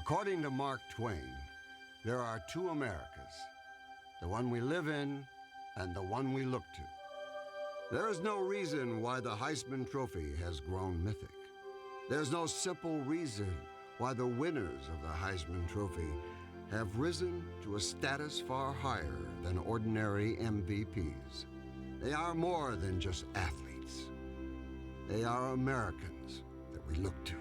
According to Mark Twain, there are two Americas, the one we live in and the one we look to. There is no reason why the Heisman Trophy has grown mythic. There's no simple reason why the winners of the Heisman Trophy have risen to a status far higher than ordinary MVPs. They are more than just athletes. They are Americans that we look to.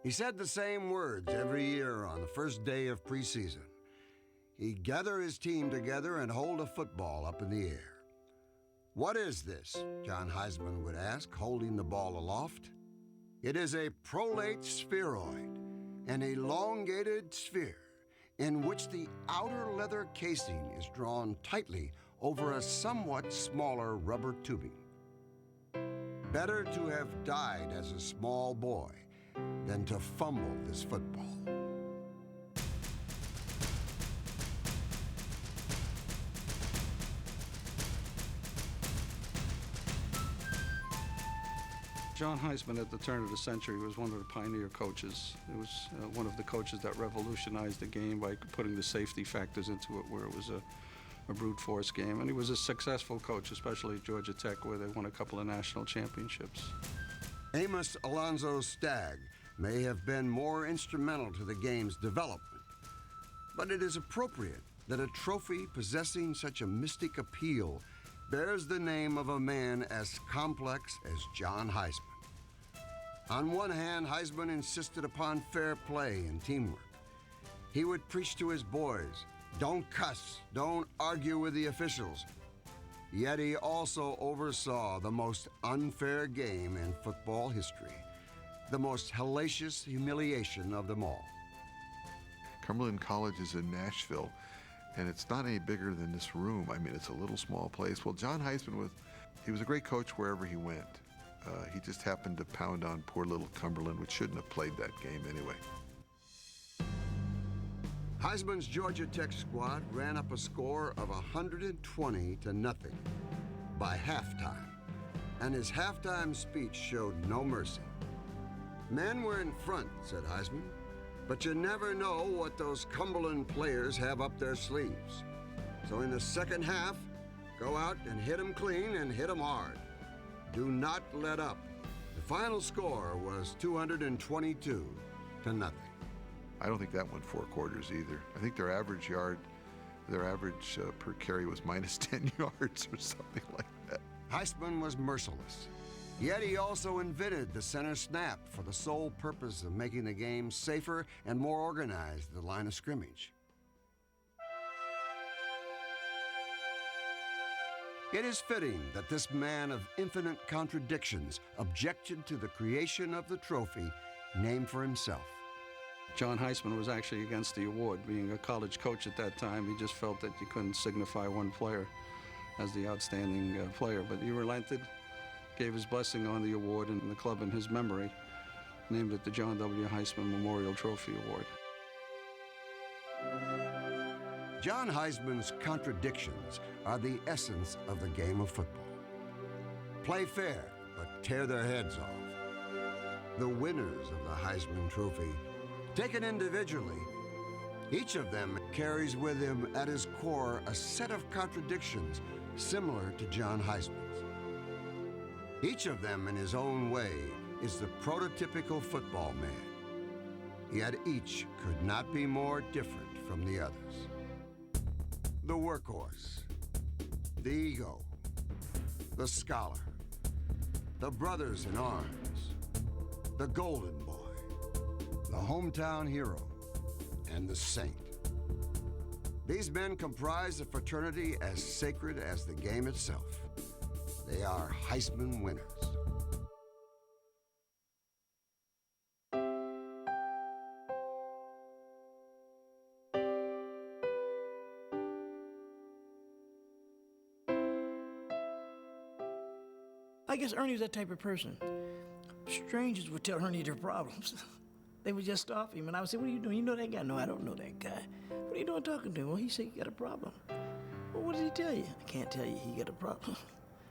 He said the same words every year on the first day of preseason. He'd gather his team together and hold a football up in the air. "What is this?" John Heisman would ask, holding the ball aloft. "It is a prolate spheroid, an elongated sphere in which the outer leather casing is drawn tightly over a somewhat smaller rubber tubing. Better to have died as a small boy than to fumble this football." John Heisman at the turn of the century was one of the pioneer coaches. It was one of the coaches that revolutionized the game by putting the safety factors into it where it was a brute force game. And he was a successful coach, especially at Georgia Tech, where they won a couple of national championships. Amos Alonzo Stagg may have been more instrumental to the game's development, but it is appropriate that a trophy possessing such a mystic appeal bears the name of a man as complex as John Heisman. On one hand, Heisman insisted upon fair play and teamwork. He would preach to his boys, "Don't cuss, don't argue with the officials." Yet he also oversaw the most unfair game in football history, the most hellacious humiliation of them all. Cumberland College is in Nashville, and it's not any bigger than this room. I mean, it's a little small place. Well, John Heisman he was a great coach wherever he went. He just happened to pound on poor little Cumberland, which shouldn't have played that game anyway. Heisman's Georgia Tech squad ran up a score of 120-0 by halftime, and his halftime speech showed no mercy. "Men were in front," said Heisman, "but you never know what those Cumberland players have up their sleeves. So in the second half, go out and hit them clean and hit them hard. Do not let up." The final score was 222-0. I don't think that went 4 quarters either. I think their average per carry was minus 10 yards or something like that. Heisman was merciless. Yet he also invented the center snap for the sole purpose of making the game safer and more organized at the line of scrimmage. It is fitting that this man of infinite contradictions objected to the creation of the trophy named for himself. John Heisman was actually against the award. Being a college coach at that time, he just felt that you couldn't signify one player as the outstanding player. But he relented, gave his blessing on the award, and the club in his memory named it the John W. Heisman Memorial Trophy Award. John Heisman's contradictions are the essence of the game of football. Play fair, but tear their heads off. The winners of the Heisman Trophy, taken individually, each of them carries with him at his core a set of contradictions similar to John Heisman's. Each of them in his own way is the prototypical football man, yet each could not be more different from the others. The workhorse, the ego, the scholar, the brothers in arms, the golden boy, the hometown hero, and the saint. These men comprise a fraternity as sacred as the game itself. They are Heisman winners. I guess Ernie was that type of person. Strangers would tell Ernie their problems. They would just stop him, and I would say, "What are you doing? You know that guy?" "No, I don't know that guy." "What are you doing talking to him?" "Well, he said he got a problem." "Well, what did he tell you?" "I can't tell you. He got a problem."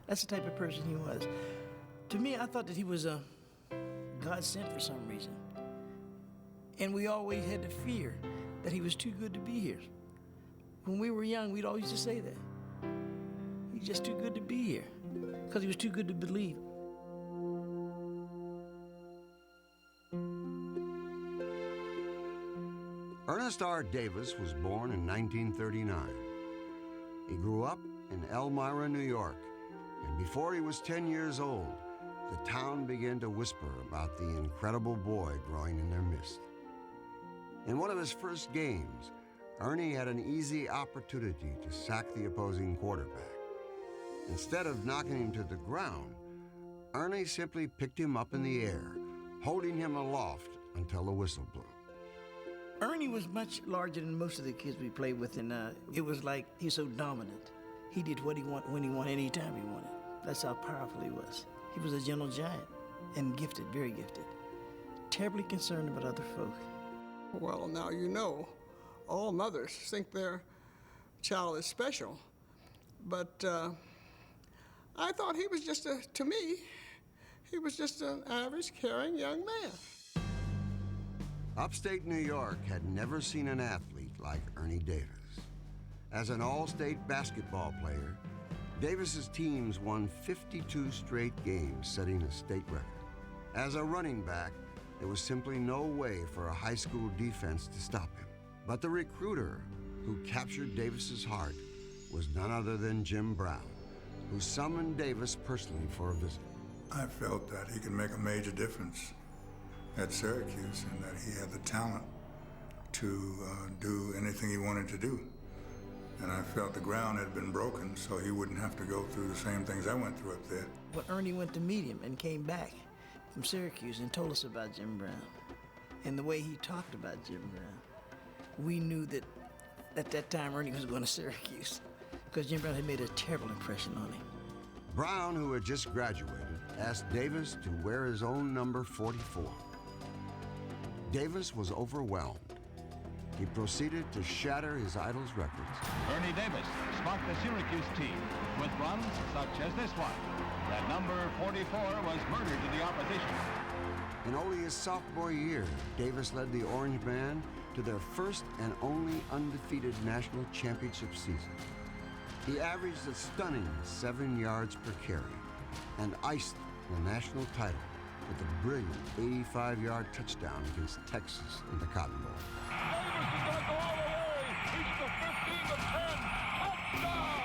That's the type of person he was. To me, I thought that he was a God sent for some reason. And we always had the fear that he was too good to be here. When we were young, we'd always just say that. He's just too good to be here, because he was too good to believe. Ernest R. Davis was born in 1939. He grew up in Elmira, New York, and before he was 10 years old, the town began to whisper about the incredible boy growing in their midst. In one of his first games, Ernie had an easy opportunity to sack the opposing quarterback. Instead of knocking him to the ground, Ernie simply picked him up in the air, holding him aloft until the whistle blew. Ernie was much larger than most of the kids we played with, and it was like he was so dominant. He did what he wanted, when he wanted, anytime he wanted. That's how powerful he was. He was a gentle giant and gifted, very gifted. Terribly concerned about other folk. Well, now you know, all mothers think their child is special, but I thought he was just to me, he was just an average, caring young man. Upstate New York had never seen an athlete like Ernie Davis. As an all-state basketball player, Davis's teams won 52 straight games, setting a state record. As a running back, there was simply no way for a high school defense to stop him. But the recruiter who captured Davis's heart was none other than Jim Brown, who summoned Davis personally for a visit. I felt that he could make a major difference at Syracuse and that he had the talent to do anything he wanted to do. And I felt the ground had been broken so he wouldn't have to go through the same things I went through up there. But Ernie went to meet him and came back from Syracuse and told us about Jim Brown. And the way he talked about Jim Brown, we knew that at that time Ernie was going to Syracuse, because Jim Brown had made a terrible impression on him. Brown, who had just graduated, asked Davis to wear his own number 44. Davis was overwhelmed. He proceeded to shatter his idol's records. Ernie Davis sparked the Syracuse team with runs such as this one. That number 44 was murder to the opposition. In only his sophomore year, Davis led the Orange Band to their first and only undefeated national championship season. He averaged a stunning 7 yards per carry and iced the national title with a brilliant 85-yard touchdown against Texas in the Cotton Bowl. Davis is going to go all the way. He's the 15 to 10. Touchdown!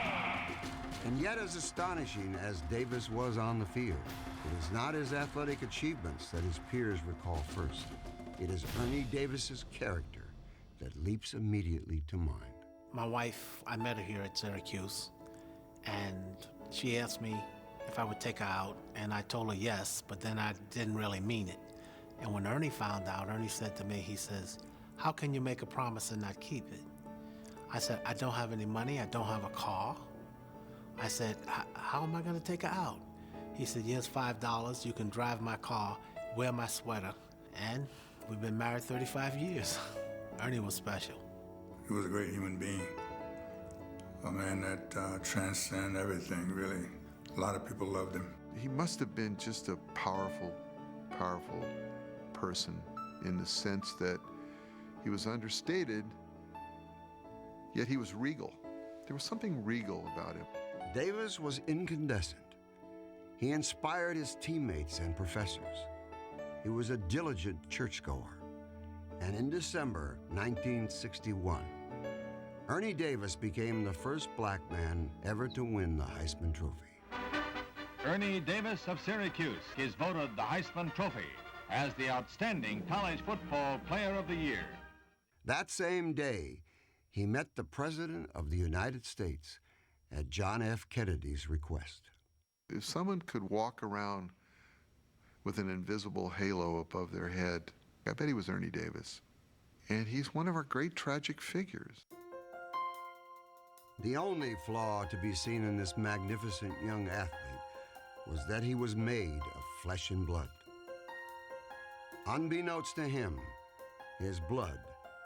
And yet, as astonishing as Davis was on the field, it is not his athletic achievements that his peers recall first. It is Ernie Davis's character that leaps immediately to mind. My wife, I met her here at Syracuse, and she asked me if I would take her out, and I told her yes, but then I didn't really mean it. And when Ernie found out, Ernie said to me, he says, "How can you make a promise and not keep it?" I said, "I don't have any money, I don't have a car." I said, "How am I gonna take her out?" He said, "Here's $5, you can drive my car, wear my sweater." And we've been married 35 years. Ernie was special. He was a great human being, a man that transcended everything, really. A lot of people loved him. He must have been just a powerful, powerful person in the sense that he was understated, yet he was regal. There was something regal about him. Davis was incandescent. He inspired his teammates and professors. He was a diligent churchgoer. And in December 1961, Ernie Davis became the first black man ever to win the Heisman Trophy. Ernie Davis of Syracuse is voted the Heisman Trophy. as the outstanding college football player of the year. That same day, he met the President of the United States at John F. Kennedy's request. If someone could walk around with an invisible halo above their head, I bet he was Ernie Davis. And he's one of our great tragic figures. The only flaw to be seen in this magnificent young athlete was that he was made of flesh and blood. Unbeknownst to him, his blood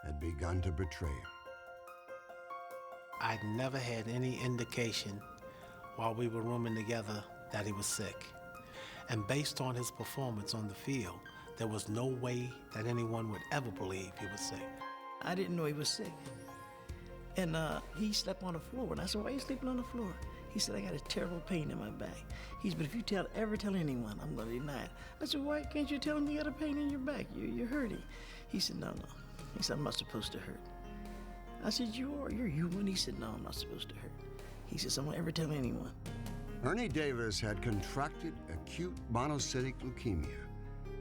had begun to betray him. I'd never had any indication while we were rooming together that he was sick. And based on his performance on the field, there was no way that anyone would ever believe he was sick. I didn't know he was sick. And he slept on the floor. And I said, why are you sleeping on the floor? He said, I got a terrible pain in my back. He said, but if you ever tell anyone, I'm going to deny it. I said, why can't you tell them you got a pain in your back? You're hurting. He said, no. He said, I'm not supposed to hurt. I said, you are. You're human. He said, no, I'm not supposed to hurt. He said, so I won't ever tell anyone. Ernie Davis had contracted acute monocytic leukemia,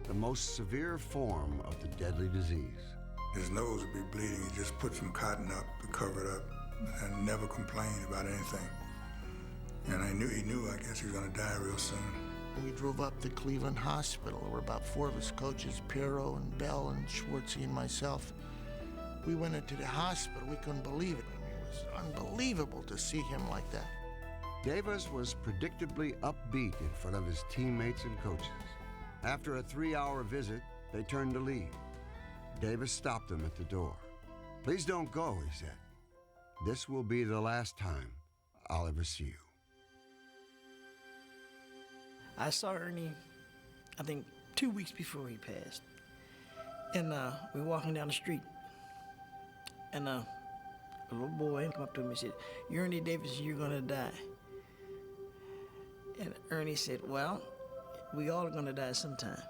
the most severe form of the deadly disease. His nose would be bleeding. He just put some cotton up to cover it up and never complained about anything. And he knew, I guess he was going to die real soon. We drove up to Cleveland Hospital. There were about 4 of us coaches, Pirro and Bell and Schwartzy and myself. We went into the hospital. We couldn't believe it. I mean, it was unbelievable to see him like that. Davis was predictably upbeat in front of his teammates and coaches. After a 3-hour visit, they turned to leave. Davis stopped them at the door. Please don't go, he said. This will be the last time I'll ever see you. I saw Ernie, I think, 2 weeks before he passed. And we were walking down the street. And a little boy came up to me and said, you're Ernie Davis, you're gonna die. And Ernie said, well, we all are gonna die sometime.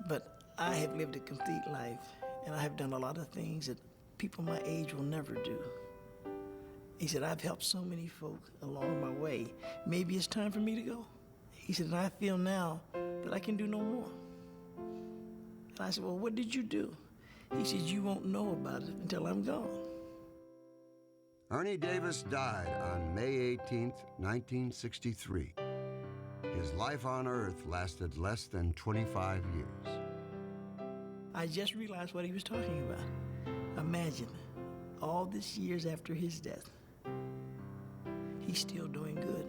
But I have lived a complete life, and I have done a lot of things that people my age will never do. He said, I've helped so many folk along my way. Maybe it's time for me to go. He said, and I feel now that I can do no more. And I said, well, what did you do? He said, you won't know about it until I'm gone. Ernie Davis died on May 18th, 1963. His life on Earth lasted less than 25 years. I just realized what he was talking about. Imagine, all these years after his death, he's still doing good.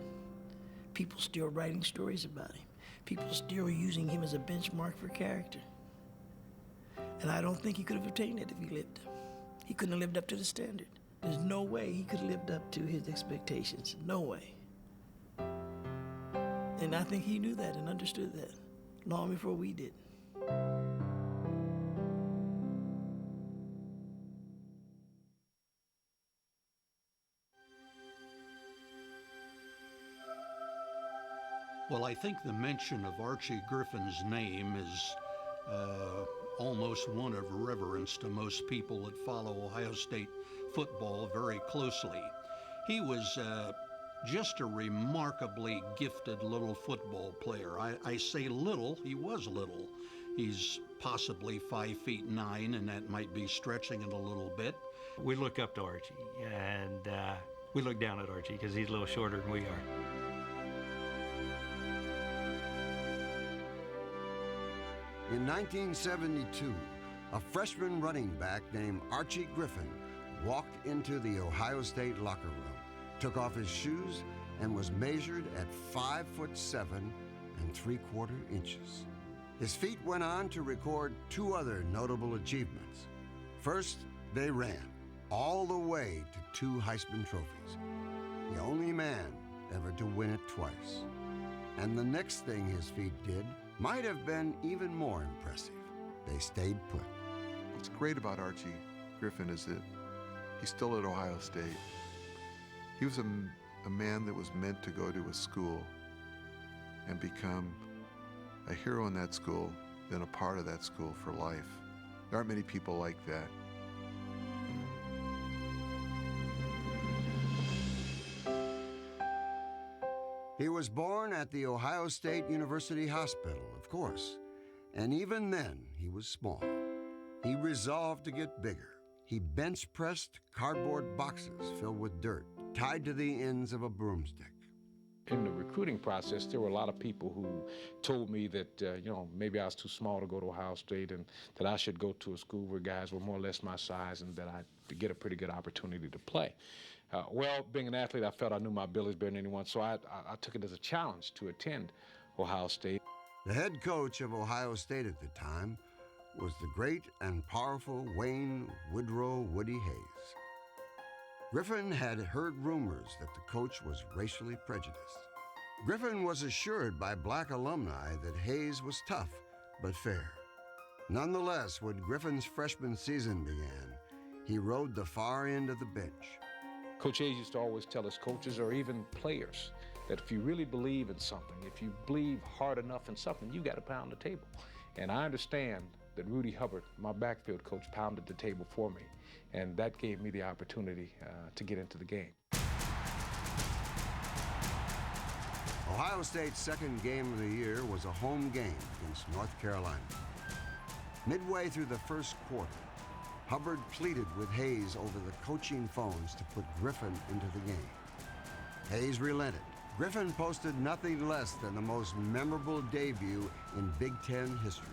People still writing stories about him. People still using him as a benchmark for character. And I don't think he could have obtained it if he lived. He couldn't have lived up to the standard. There's no way he could have lived up to his expectations. No way. And I think he knew that and understood that long before we did. Well, I think the mention of Archie Griffin's name is almost one of reverence to most people that follow Ohio State football very closely. He was just a remarkably gifted little football player. I say little, he was little. He's possibly 5'9", and that might be stretching it a little bit. We look up to Archie, and we look down at Archie because he's a little shorter than we are. In 1972, a freshman running back named Archie Griffin walked into the Ohio State locker room, took off his shoes, and was measured at 5'7" and 3/4 inches. His feet went on to record 2 other notable achievements. First, they ran all the way to 2 Heisman trophies, the only man ever to win it twice. And the next thing his feet did might have been even more impressive. They stayed put. What's great about Archie Griffin is that he's still at Ohio State. He was a man that was meant to go to a school and become a hero in that school, then a part of that school for life. There aren't many people like that. He was born at the Ohio State University Hospital, of course, And even then, he was small. He resolved to get bigger. He bench-pressed cardboard boxes filled with dirt, tied to the ends of a broomstick. In the recruiting process, there were a lot of people who told me that, maybe I was too small to go to Ohio State and that I should go to a school where guys were more or less my size and that I'd get a pretty good opportunity to play. Well, being an athlete, I felt I knew my abilities better than anyone, so I took it as a challenge to attend Ohio State. The head coach of Ohio State at the time was the great and powerful Wayne Woodrow Woody Hayes. Griffin had heard rumors that the coach was racially prejudiced. Griffin was assured by black alumni that Hayes was tough but fair. Nonetheless, when Griffin's freshman season began, he rode the far end of the bench. Coach Hayes used to always tell us coaches or even players that if you really believe in something, if you believe hard enough in something, you got to pound the table. And I understand that Rudy Hubbard, my backfield coach, pounded the table for me. And that gave me the opportunity to get into the game. Ohio State's second game of the year was a home game against North Carolina. Midway through the first quarter, Hubbard pleaded with Hayes over the coaching phones to put Griffin into the game. Hayes relented. Griffin posted nothing less than the most memorable debut in Big Ten history.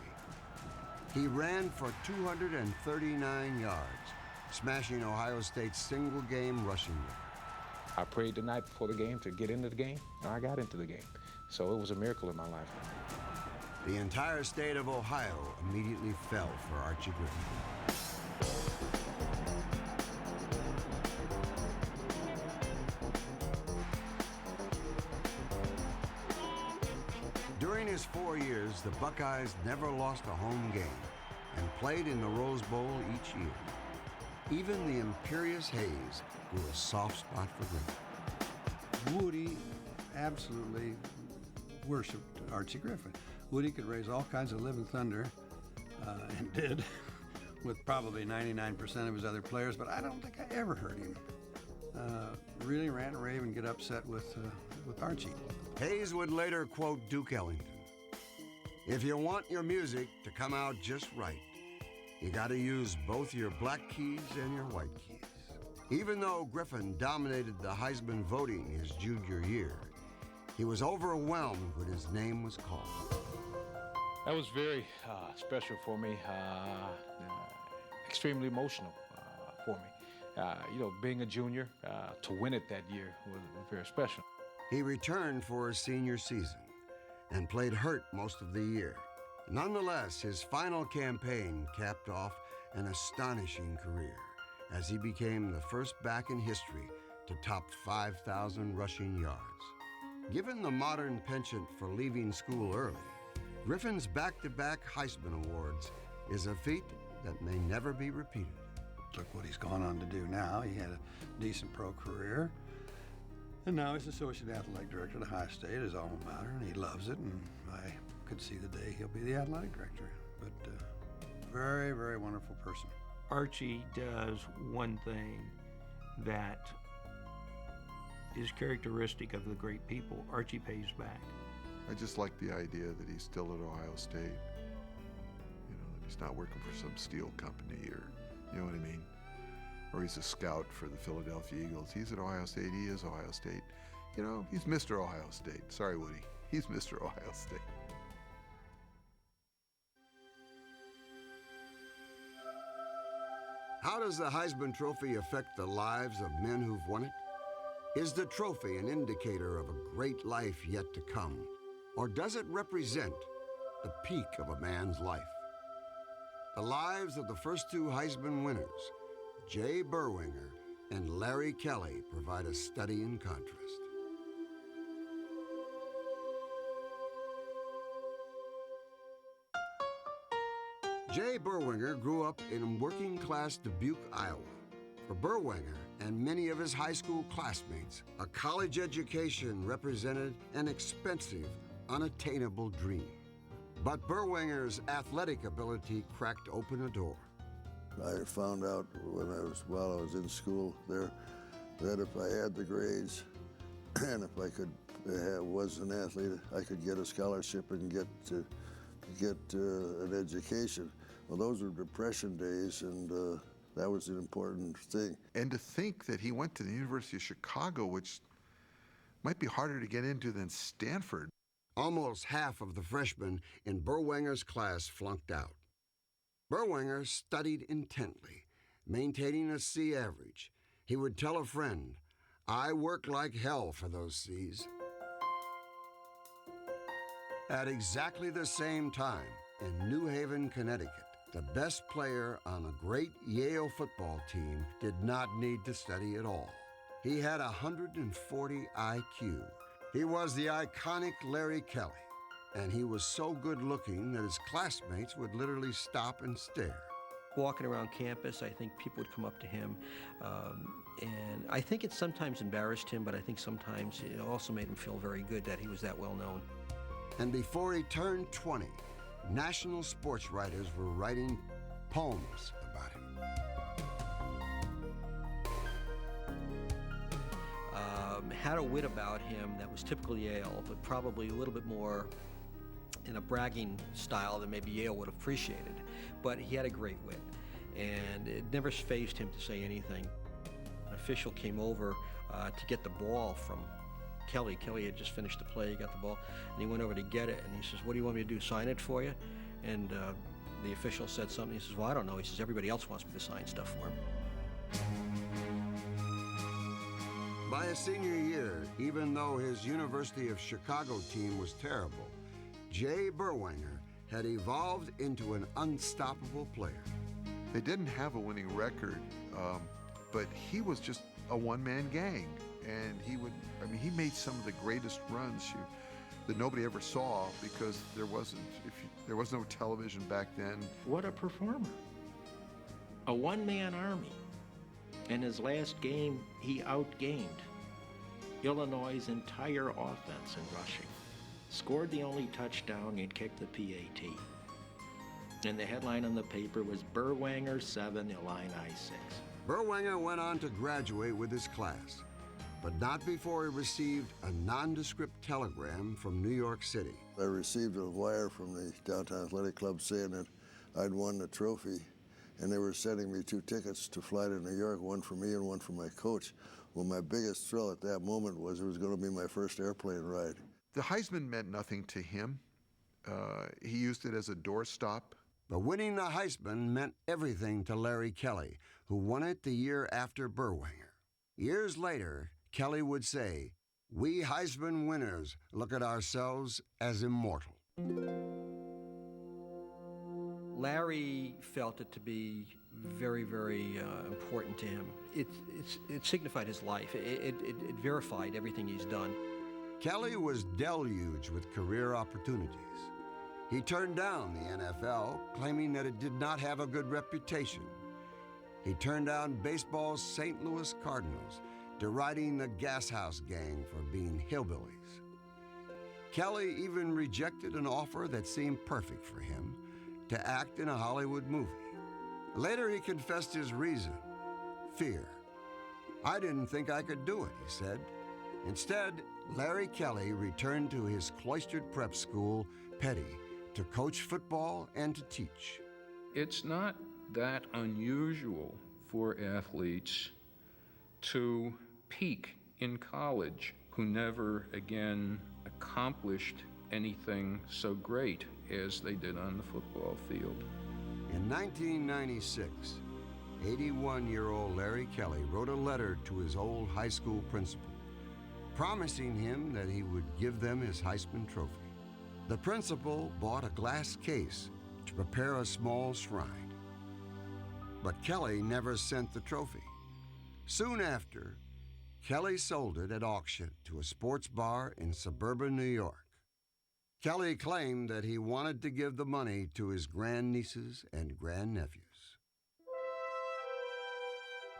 He ran for 239 yards, smashing Ohio State's single-game rushing record. I prayed the night before the game to get into the game, and I got into the game. So it was a miracle in my life. The entire state of Ohio immediately fell for Archie Griffin. During his 4 years, the Buckeyes never lost a home game and played in the Rose Bowl each year. Even the imperious Hayes grew a soft spot for Griffin. Woody absolutely worshipped Archie Griffin. Woody could raise all kinds of living thunder, and did, with probably 99% of his other players, but I don't think I ever heard him really rant and rave and get upset with Archie. Hayes would later quote Duke Ellington. "If you want your music to come out just right, you gotta use both your black keys and your white keys." Even though Griffin dominated the Heisman voting his junior year, he was overwhelmed when his name was called. That was very special for me, extremely emotional for me. Being a junior, to win it that year was very special. He returned for his senior season and played hurt most of the year. Nonetheless, his final campaign capped off an astonishing career as he became the first back in history to top 5,000 rushing yards. Given the modern penchant for leaving school early, Griffin's back-to-back Heisman Awards is a feat that may never be repeated. Look what he's gone on to do now. He had a decent pro career, and now he's associate athletic director at Ohio State, his alma mater, and he loves it, and I could see the day he'll be the athletic director. But very, very wonderful person. Archie does one thing that is characteristic of the great people. Archie pays back. I just like the idea that he's still at Ohio State. That he's not working for some steel company or, you know what I mean? Or he's a scout for the Philadelphia Eagles. He's at Ohio State. He is Ohio State. He's Mr. Ohio State. Sorry, Woody. He's Mr. Ohio State. How does the Heisman Trophy affect the lives of men who've won it? Is the trophy an indicator of a great life yet to come? Or does it represent the peak of a man's life? The lives of the first two Heisman winners, Jay Berwinger and Larry Kelly, provide a study in contrast. Jay Berwinger grew up in working-class Dubuque, Iowa. For Berwinger and many of his high school classmates, a college education represented an expensive, unattainable dream. But Berwinger's athletic ability cracked open a door. I found out while I was in school there that if I had the grades and if I was an athlete, I could get a scholarship and get to get an education. Well, those were Depression days, and that was an important thing. And to think that he went to the University of Chicago, which might be harder to get into than Stanford. Almost half of the freshmen in Berwanger's class flunked out. Berwanger studied intently, maintaining a C average. He would tell a friend, "I worked like hell for those C's." At exactly the same time, in New Haven, Connecticut, the best player on a great Yale football team did not need to study at all. He had 140 IQ. He was the iconic Larry Kelly, and he was so good-looking that his classmates would literally stop and stare. Walking around campus, I think people would come up to him, and I think it sometimes embarrassed him, but I think sometimes it also made him feel very good that he was that well known. And before he turned 20, national sports writers were writing poems about him. Had a wit about him that was typical Yale, but probably a little bit more in a bragging style than maybe Yale would have appreciated. But he had a great wit, and it never fazed him to say anything. An official came over to get the ball from Kelly. Kelly had just finished the play, he got the ball, and he went over to get it, and he says, "What do you want me to do, sign it for you?" And the official said something. He says, "Well, I don't know." He says, "Everybody else wants me to sign stuff for him." By his senior year, even though his University of Chicago team was terrible, Jay Berwanger had evolved into an unstoppable player. They didn't have a winning record, but he was just a one-man gang. And he made some of the greatest runs that nobody ever saw because there was no television back then. What a performer. A one-man army. In his last game, he outgained Illinois' entire offense in rushing. Scored the only touchdown and kicked the PAT. And the headline on the paper was Berwanger 7, Illini 6. Berwanger went on to graduate with his class, but not before he received a nondescript telegram from New York City. I received a wire from the Downtown Athletic Club saying that I'd won the trophy, and they were sending me 2 tickets to fly to New York, one for me and one for my coach. Well, my biggest thrill at that moment was it was going to be my first airplane ride. The Heisman meant nothing to him. He used it as a doorstop. But winning the Heisman meant everything to Larry Kelly, who won it the year after Berwanger. Years later, Kelly would say, "We Heisman winners look at ourselves as immortal." Larry felt it to be very, very important to him. It signified his life. It verified everything he's done. Kelly was deluged with career opportunities. He turned down the NFL, claiming that it did not have a good reputation. He turned down baseball's St. Louis Cardinals, deriding the Gas House Gang for being hillbillies. Kelly even rejected an offer that seemed perfect for him, to act in a Hollywood movie. Later, he confessed his reason: fear. "I didn't think I could do it," he said. Instead, Larry Kelly returned to his cloistered prep school, Petty, to coach football and to teach. It's not that unusual for athletes to peak in college who never again accomplished anything so great as they did on the football field. In 1996, 81-year-old Larry Kelly wrote a letter to his old high school principal, promising him that he would give them his Heisman Trophy. The principal bought a glass case to prepare a small shrine. But Kelly never sent the trophy. Soon after, Kelly sold it at auction to a sports bar in suburban New York. Kelly claimed that he wanted to give the money to his grandnieces and grandnephews.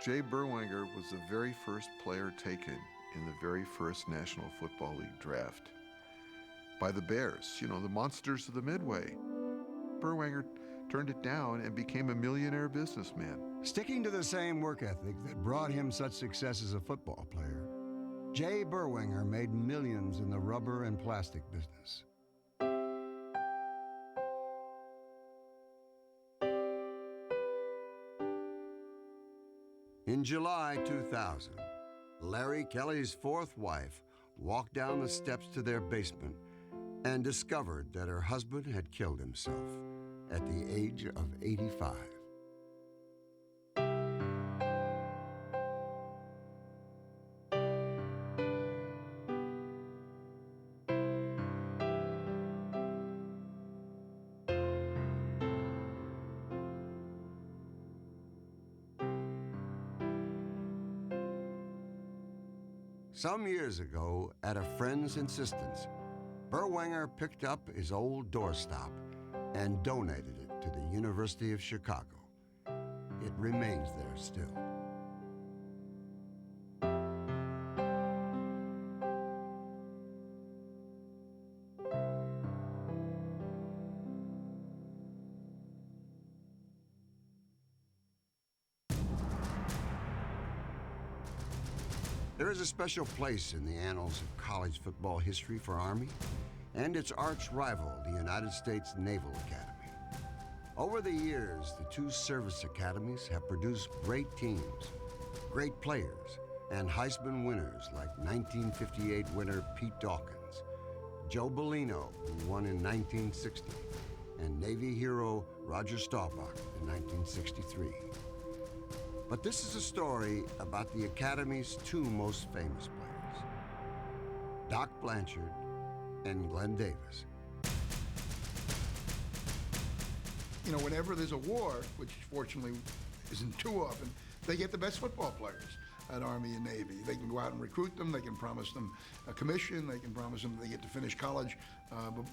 Jay Berwanger was the very first player taken in the very first National Football League draft by the Bears, the monsters of the Midway. Berwanger turned it down and became a millionaire businessman. Sticking to the same work ethic that brought him such success as a football player, Jay Berwanger made millions in the rubber and plastic business. In July 2000, Larry Kelly's fourth wife walked down the steps to their basement and discovered that her husband had killed himself at the age of 85. Some years ago, at a friend's insistence, Berwanger picked up his old doorstop and donated it to the University of Chicago. It remains there still. There is a special place in the annals of college football history for Army and its arch rival, the United States Naval Academy. Over the years, the two service academies have produced great teams, great players, and Heisman winners like 1958 winner Pete Dawkins, Joe Bellino, who won in 1960, and Navy hero Roger Staubach in 1963. But this is a story about the Academy's two most famous players, Doc Blanchard and Glenn Davis. You know, whenever there's a war, which fortunately isn't too often, they get the best football players at Army and Navy. They can go out and recruit them, they can promise them a commission, they can promise them they get to finish college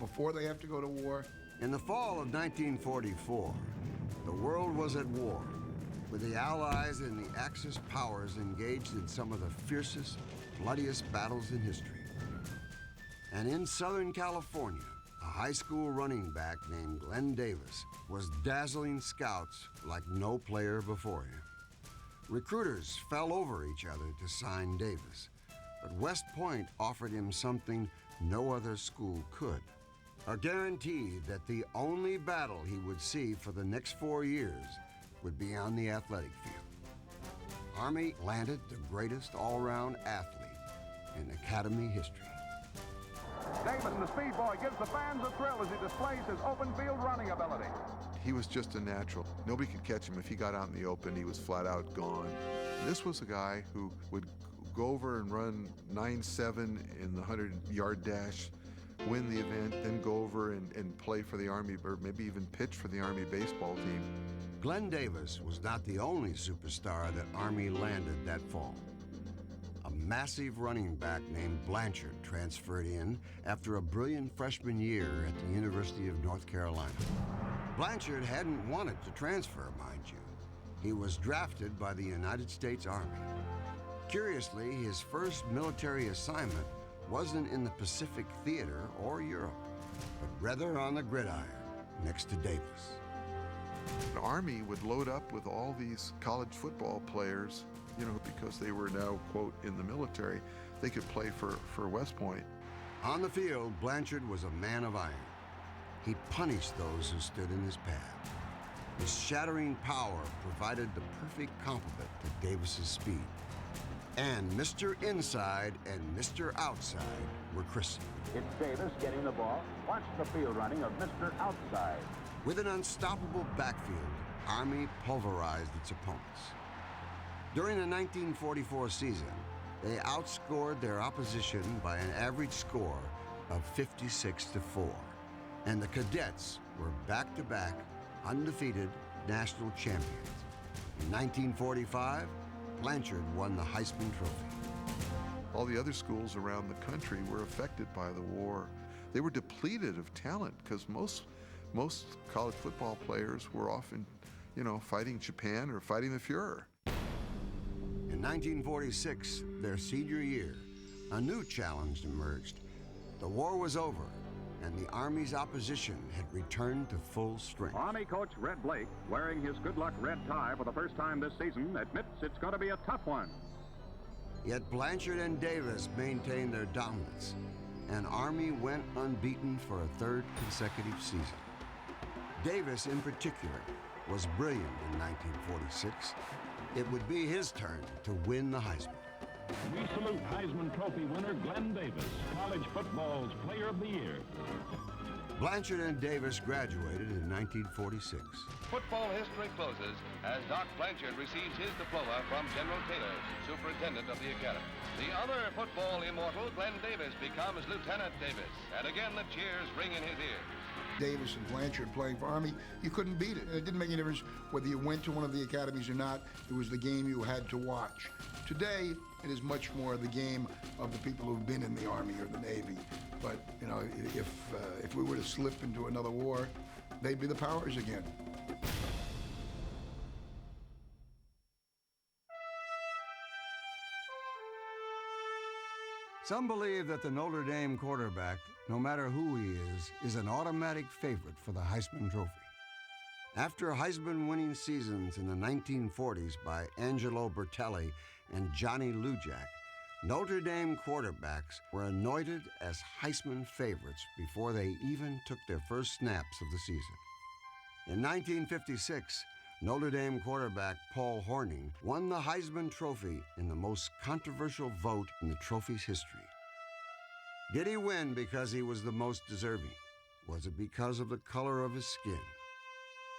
before they have to go to war. In the fall of 1944, the world was at war, with the Allies and the Axis powers engaged in some of the fiercest, bloodiest battles in history. And in Southern California, a high school running back named Glenn Davis was dazzling scouts like no player before him. Recruiters fell over each other to sign Davis, but West Point offered him something no other school could: a guarantee that the only battle he would see for the next 4 years would be on the athletic field. Army landed the greatest all-round athlete in Academy history. Davis, the speed boy, gives the fans a thrill as he displays his open field running ability. He was just a natural. Nobody could catch him. If he got out in the open, he was flat out gone. This was a guy who would go over and run 9.7 in the 100-yard dash, win the event, then go over and play for the Army, or maybe even pitch for the Army baseball team. Glenn Davis was not the only superstar that Army landed that fall. A massive running back named Blanchard transferred in after a brilliant freshman year at the University of North Carolina. Blanchard hadn't wanted to transfer, mind you. He was drafted by the United States Army. Curiously, his first military assignment wasn't in the Pacific Theater or Europe, but rather on the gridiron next to Davis. The Army would load up with all these college football players, you know, because they were now, quote, in the military. They could play for West Point. On the field, Blanchard was a man of iron. He punished those who stood in his path. His shattering power provided the perfect complement to Davis's speed. And Mr. Inside and Mr. Outside were christened. It's Davis getting the ball. Watch the field running of Mr. Outside. With an unstoppable backfield, Army pulverized its opponents. During the 1944 season, they outscored their opposition by an average score of 56-4, and the Cadets were back-to-back undefeated national champions. In 1945, Blanchard won the Heisman Trophy. All the other schools around the country were affected by the war. They were depleted of talent because most college football players were often, you know, fighting Japan or fighting the Fuhrer. In 1946, their senior year, a new challenge emerged. The war was over, and the Army's opposition had returned to full strength. Army coach Red Blake, wearing his good luck red tie for the first time this season, admits it's going to be a tough one. Yet Blanchard and Davis maintained their dominance, and Army went unbeaten for a third consecutive season. Davis, in particular, was brilliant in 1946. It would be his turn to win the Heisman. We salute Heisman Trophy winner Glenn Davis, college football's Player of the Year. Blanchard and Davis graduated in 1946. Football history closes as Doc Blanchard receives his diploma from General Taylor, superintendent of the academy. The other football immortal, Glenn Davis, becomes Lieutenant Davis, and again the cheers ring in his ear. Davis and Blanchard playing for Army, you couldn't beat it. It didn't make any difference whether you went to one of the academies or not. It was the game you had to watch. Today, it is much more the game of the people who've been in the Army or the Navy. But, you know, if we were to slip into another war, they'd be the powers again. Some believe that the Notre Dame quarterback, no matter who he is an automatic favorite for the Heisman Trophy. After Heisman-winning seasons in the 1940s by Angelo Bertelli and Johnny Lujack, Notre Dame quarterbacks were anointed as Heisman favorites before they even took their first snaps of the season. In 1956, Notre Dame quarterback Paul Hornung won the Heisman Trophy in the most controversial vote in the trophy's history. Did he win because he was the most deserving? Was it because of the color of his skin?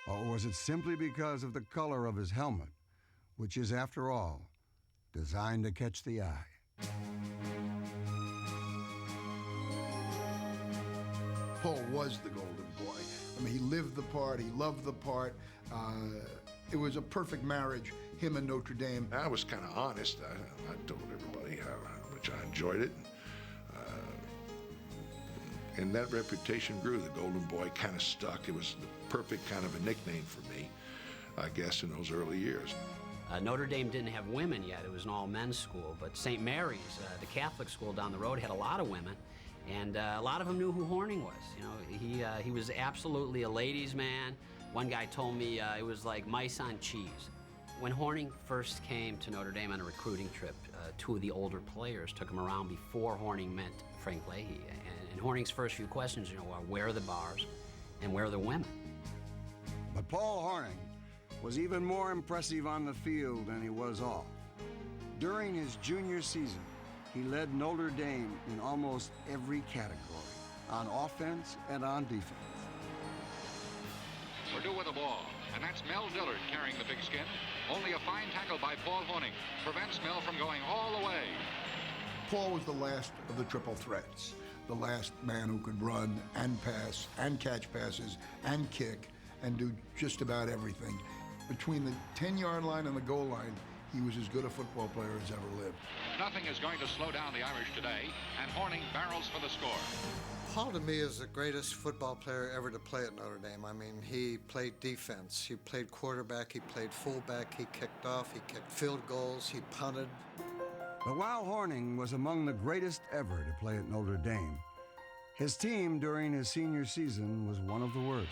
Or was it simply because of the color of his helmet, which is, after all, designed to catch the eye? Paul was the golden boy. I mean, he lived the part, he loved the part. It was a perfect marriage, him and Notre Dame. I was kind of honest. I told everybody how much I enjoyed it. And that reputation grew. The golden boy kind of stuck. It was the perfect kind of a nickname for me, I guess, in those early years. Notre Dame didn't have women yet. It was an all-men's school. But St. Mary's, the Catholic school down the road, had a lot of women. And a lot of them knew who Hornung was. You know, he was absolutely a ladies' man. One guy told me it was like mice on cheese. When Hornung first came to Notre Dame on a recruiting trip, two of the older players took him around before Hornung met Frank Leahy. And Hornung's first few questions, were where are the bars and where are the women? But Paul Hornung was even more impressive on the field than he was off. During his junior season, he led Notre Dame in almost every category, on offense and on defense. Purdue with the ball, and that's Mel Dillard carrying the pigskin. Only a fine tackle by Paul Hornung prevents Mel from going all the way. Paul was the last of the triple threats, the last man who could run and pass and catch passes and kick and do just about everything. Between the 10-yard line and the goal line, he was as good a football player as ever lived. Nothing is going to slow down the Irish today, and Hornung barrels for the score. Paul, to me, is the greatest football player ever to play at Notre Dame. I mean, he played defense, he played quarterback, he played fullback, he kicked off, he kicked field goals, he punted. But while Hornung was among the greatest ever to play at Notre Dame, his team during his senior season was one of the worst.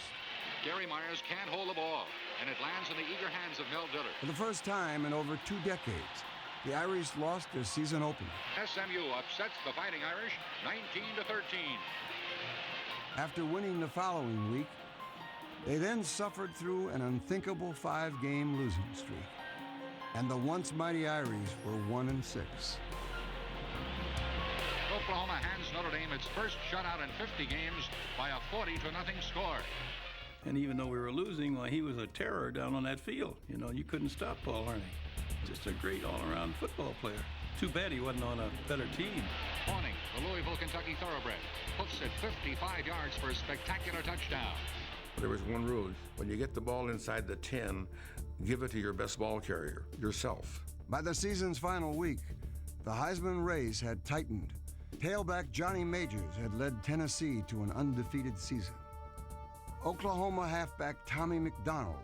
Gary Myers can't hold the ball, and it lands in the eager hands of Mel Dillard. For the first time in over 2 decades, the Irish lost their season opener. SMU upsets the Fighting Irish 19-13. After winning the following week, they then suffered through an unthinkable 5-game losing streak. And the once mighty Irish were 1-6. Oklahoma hands Notre Dame its first shutout in 50 games by a 40-0 score. And even though we were losing, well, he was a terror down on that field. You couldn't stop Paul Hornung. Just a great all-around football player. Too bad he wasn't on a better team. Hornung, the Louisville, Kentucky thoroughbred, puts it 55 yards for a spectacular touchdown. There was one rule. When you get the ball inside the 10, give it to your best ball carrier, yourself. By the season's final week, the Heisman race had tightened. Tailback Johnny Majors had led Tennessee to an undefeated season. Oklahoma halfback Tommy McDonald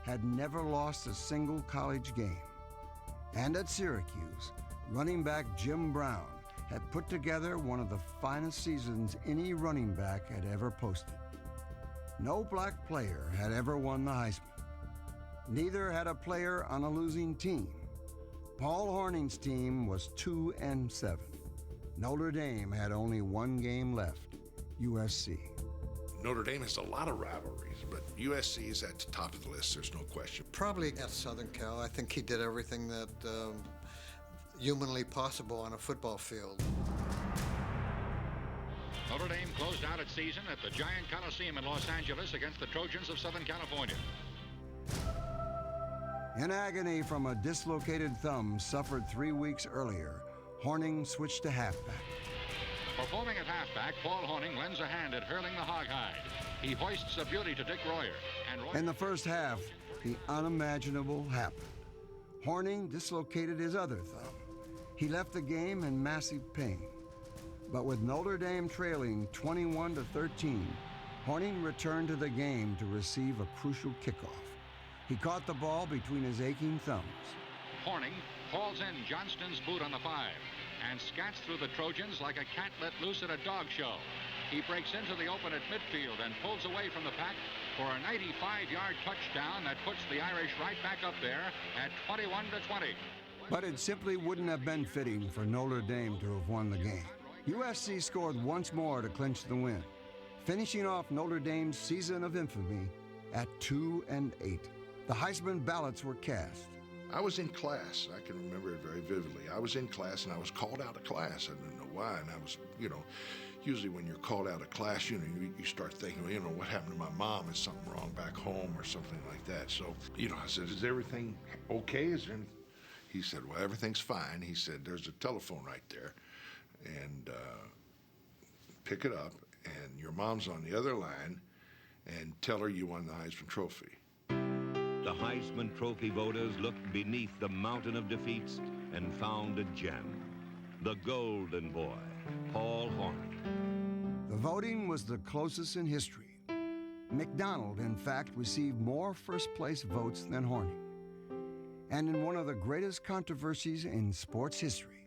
had never lost a single college game. And at Syracuse, running back Jim Brown had put together one of the finest seasons any running back had ever posted. No black player had ever won the Heisman. Neither had a player on a losing team. Paul Hornung's team was 2-7. Notre Dame had only 1 game left, USC. Notre Dame has a lot of rivalries, but USC is at the top of the list, there's no question. Probably at Southern Cal. I think he did everything that humanly possible on a football field. Notre Dame closed out its season at the Giant Coliseum in Los Angeles against the Trojans of Southern California. In agony from a dislocated thumb suffered 3 weeks earlier, Horning switched to halfback. Performing at halfback, Paul Horning lends a hand at hurling the hoghide. He hoists a beauty to Dick Royer. And Royer... In the first half, the unimaginable happened. Horning dislocated his other thumb. He left the game in massive pain. But with Notre Dame trailing 21-13, Horning returned to the game to receive a crucial kickoff. He caught the ball between his aching thumbs. Horning hauls in Johnston's boot on the 5 and scats through the Trojans like a cat let loose at a dog show. He breaks into the open at midfield and pulls away from the pack for a 95-yard touchdown that puts the Irish right back up there at 21-20. But it simply wouldn't have been fitting for Notre Dame to have won the game. USC scored once more to clinch the win, finishing off Notre Dame's season of infamy at 2-8. The Heisman ballots were cast. I was in class. I can remember it very vividly. I was in class and I was called out of class. I didn't know why. And I was, usually when you're called out of class, you start thinking, well, what happened to my mom? Is something wrong back home or something like that? So, I said, is everything okay? He said, well, everything's fine. He said, there's a telephone right there. And pick it up, and your mom's on the other line, and tell her you won the Heisman Trophy. The Heisman Trophy voters looked beneath the mountain of defeats and found a gem, the golden boy, Paul Horning. The voting was the closest in history. McDonald, in fact, received more first-place votes than Horning. And in one of the greatest controversies in sports history,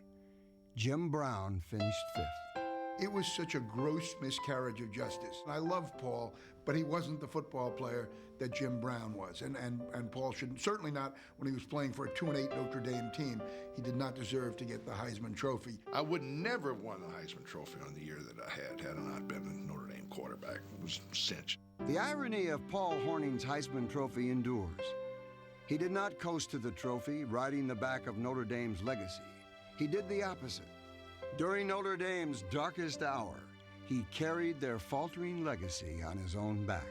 Jim Brown finished 5th. It was such a gross miscarriage of justice. I love Paul, but he wasn't the football player that Jim Brown was. And Paul should certainly not, when he was playing for a 2-8 Notre Dame team, he did not deserve to get the Heisman Trophy. I would never have won the Heisman Trophy on the year that I had I not been a Notre Dame quarterback. It was a cinch. The irony of Paul Horning's Heisman Trophy endures. He did not coast to the trophy, riding the back of Notre Dame's legacy. He did the opposite. During Notre Dame's darkest hour, he carried their faltering legacy on his own back.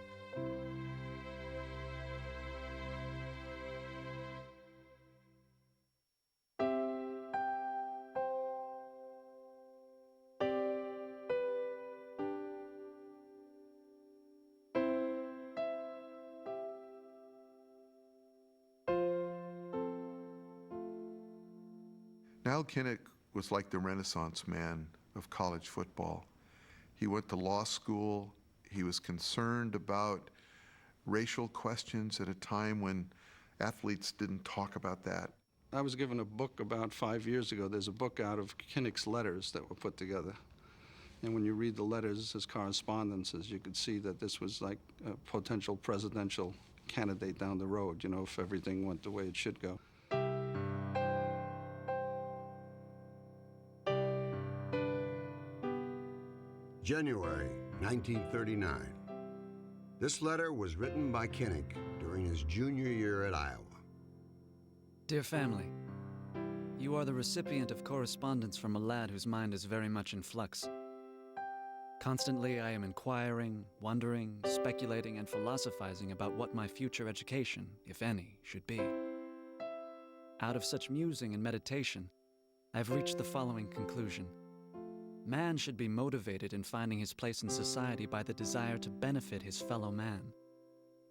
Al Kinnick was like the Renaissance man of college football. He went to law school. He was concerned about racial questions at a time when athletes didn't talk about that. I was given a book about 5 years ago. There's a book out of Kinnick's letters that were put together. And when you read the letters, his correspondences, you could see that this was like a potential presidential candidate down the road, if everything went the way it should go. January 1939. This letter was written by Kinnick during his junior year at Iowa. Dear family, you are the recipient of correspondence from a lad whose mind is very much in flux. Constantly I am inquiring, wondering, speculating, and philosophizing about what my future education, if any, should be. Out of such musing and meditation, I have reached the following conclusion. Man should be motivated in finding his place in society by the desire to benefit his fellow man.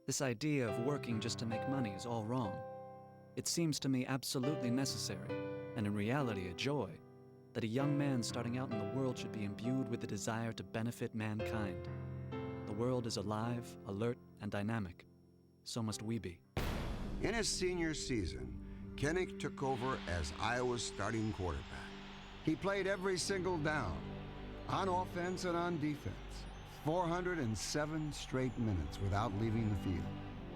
This idea of working just to make money is all wrong. It seems to me absolutely necessary, and in reality a joy, that a young man starting out in the world should be imbued with the desire to benefit mankind. The world is alive, alert, and dynamic. So must we be. In his senior season, Kinnick took over as Iowa's starting quarterback. He played every single down, on offense and on defense, 407 straight minutes without leaving the field.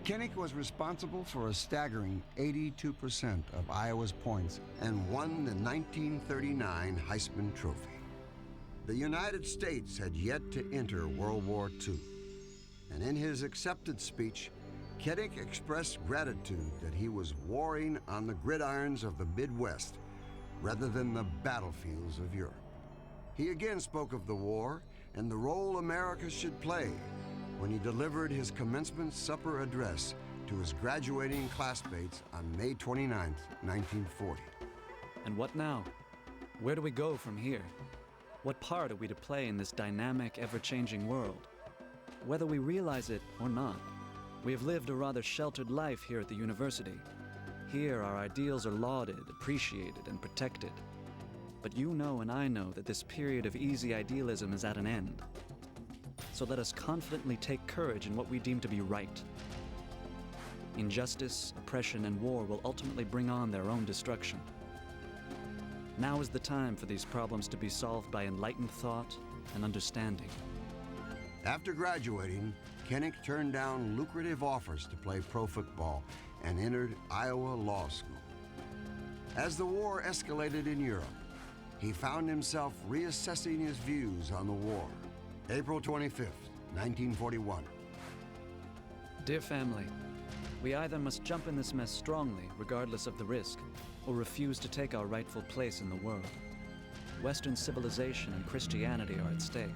Kinnick was responsible for a staggering 82% of Iowa's points and won the 1939 Heisman Trophy. The United States had yet to enter World War II, And in his acceptance speech, Kennick expressed gratitude that he was warring on the gridirons of the Midwest rather than the battlefields of Europe. He again spoke of the war and the role America should play when he delivered his commencement supper address to his graduating classmates on May 29, 1940. And what now? Where do we go from here? What part are we to play in this dynamic, ever-changing world? Whether we realize it or not, we have lived a rather sheltered life here at the university. Here, our ideals are lauded, appreciated, and protected. But you know and I know that this period of easy idealism is at an end. So let us confidently take courage in what we deem to be right. Injustice, oppression, and war will ultimately bring on their own destruction. Now is the time for these problems to be solved by enlightened thought and understanding. After graduating, Kennick turned down lucrative offers to play pro football and entered Iowa Law School. As the war escalated in Europe, he found himself reassessing his views on the war. April 25th, 1941. Dear family, we either must jump in this mess strongly, regardless of the risk, or refuse to take our rightful place in the world. Western civilization and Christianity are at stake.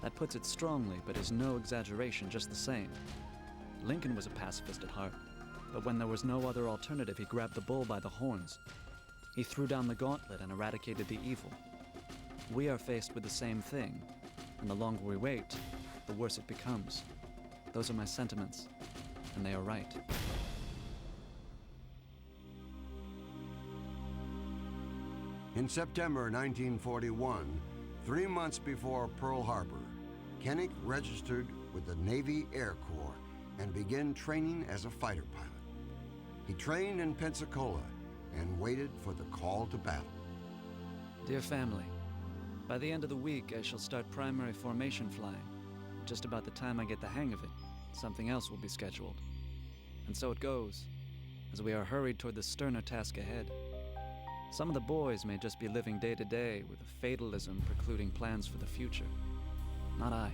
That puts it strongly, but is no exaggeration, just the same. Lincoln was a pacifist at heart, but when there was no other alternative, he grabbed the bull by the horns. He threw down the gauntlet and eradicated the evil. We are faced with the same thing, and the longer we wait, the worse it becomes. Those are my sentiments, and they are right. In September 1941, 3 months before Pearl Harbor, Kennick registered with the Navy Air Corps and began training as a fighter pilot. He trained in Pensacola and waited for the call to battle. Dear family, by the end of the week, I shall start primary formation flying. Just about the time I get the hang of it, something else will be scheduled. And so it goes, as we are hurried toward the sterner task ahead. Some of the boys may just be living day to day with a fatalism precluding plans for the future. Not I.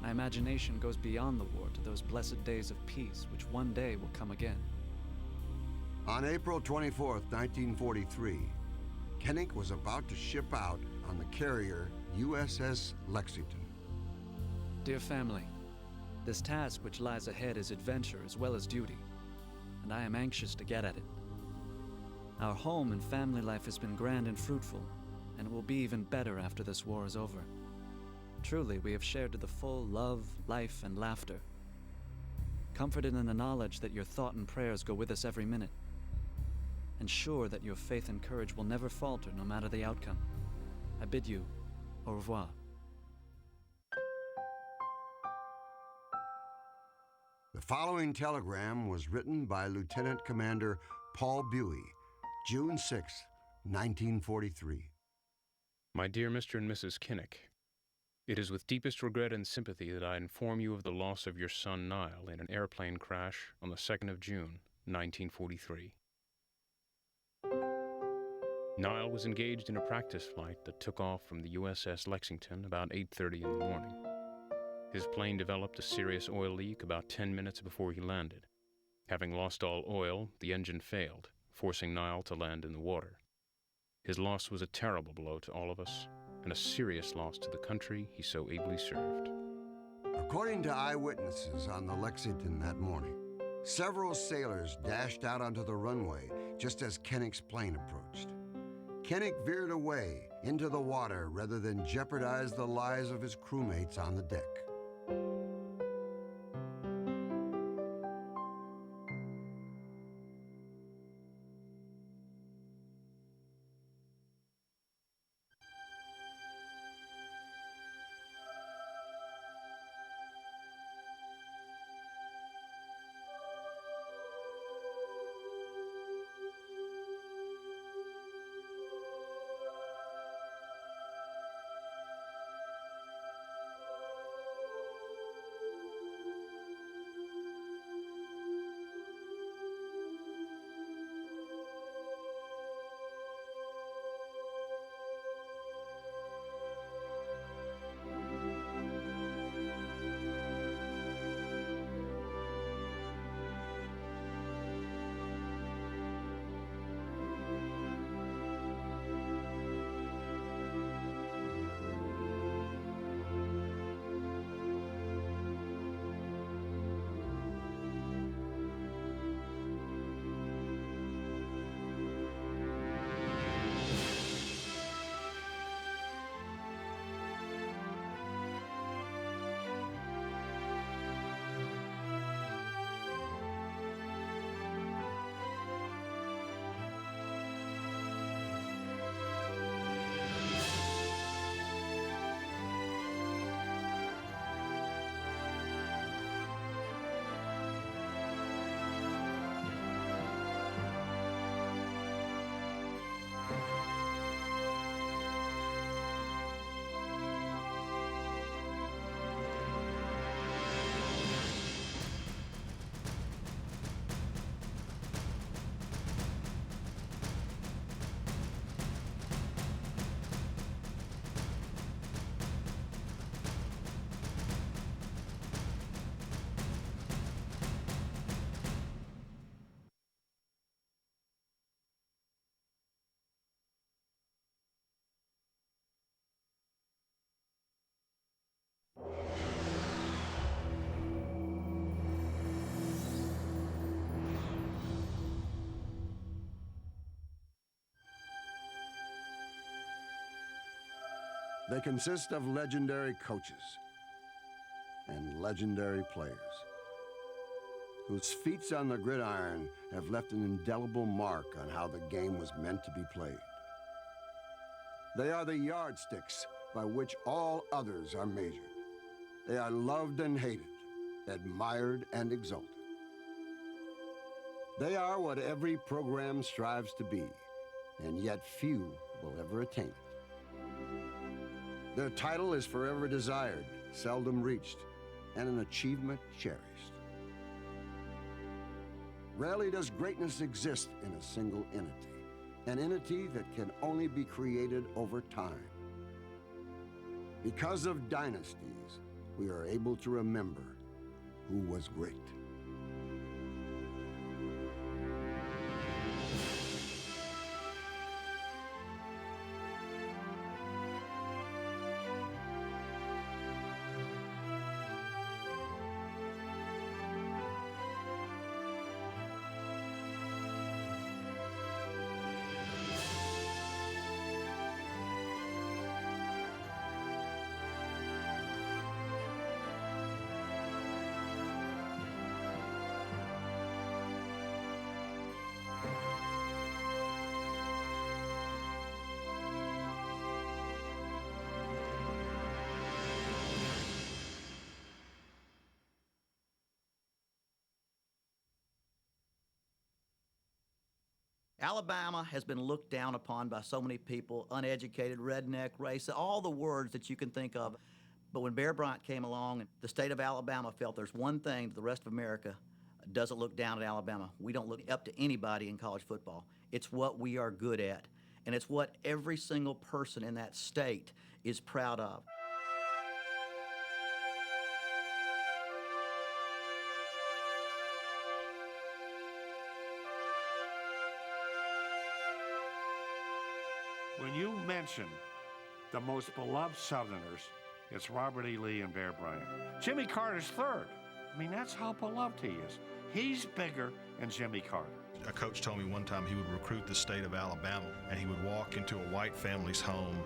My imagination goes beyond the war to those blessed days of peace which one day will come again. On April 24th, 1943, Kennick was about to ship out on the carrier USS Lexington. Dear family, this task which lies ahead is adventure as well as duty, and I am anxious to get at it. Our home and family life has been grand and fruitful, and it will be even better after this war is over. Truly, we have shared to the full love, life, and laughter. Comforted in the knowledge that your thought and prayers go with us every minute, and sure that your faith and courage will never falter no matter the outcome. I bid you au revoir. The following telegram was written by Lieutenant Commander Paul Buey, June 6, 1943. My dear Mr. and Mrs. Kennick, it is with deepest regret and sympathy that I inform you of the loss of your son Niall in an airplane crash on the 2nd of June, 1943. Niall was engaged in a practice flight that took off from the USS Lexington about 8:30 in the morning. His plane developed a serious oil leak about 10 minutes before he landed. Having lost all oil, the engine failed, forcing Niall to land in the water. His loss was a terrible blow to all of us, and a serious loss to the country he so ably served. According to eyewitnesses on the Lexington that morning, several sailors dashed out onto the runway just as Kennick's plane approached. Kennick veered away into the water rather than jeopardize the lives of his crewmates on the deck. They consist of legendary coaches and legendary players whose feats on the gridiron have left an indelible mark on how the game was meant to be played. They are the yardsticks by which all others are measured. They are loved and hated, admired and exalted. They are what every program strives to be, and yet few will ever attain it. Their title is forever desired, seldom reached, and an achievement cherished. Rarely does greatness exist in a single entity, an entity that can only be created over time. Because of dynasties, we are able to remember who was great. Alabama has been looked down upon by so many people, uneducated, redneck, racist, all the words that you can think of. But when Bear Bryant came along, the state of Alabama felt there's one thing that the rest of America doesn't look down at Alabama. We don't look up to anybody in college football. It's what we are good at, and it's what every single person in that state is proud of. When you mention the most beloved Southerners, it's Robert E. Lee and Bear Bryant. Jimmy Carter's third. I mean, that's how beloved he is. He's bigger than Jimmy Carter. A coach told me one time he would recruit the state of Alabama, and he would walk into a white family's home,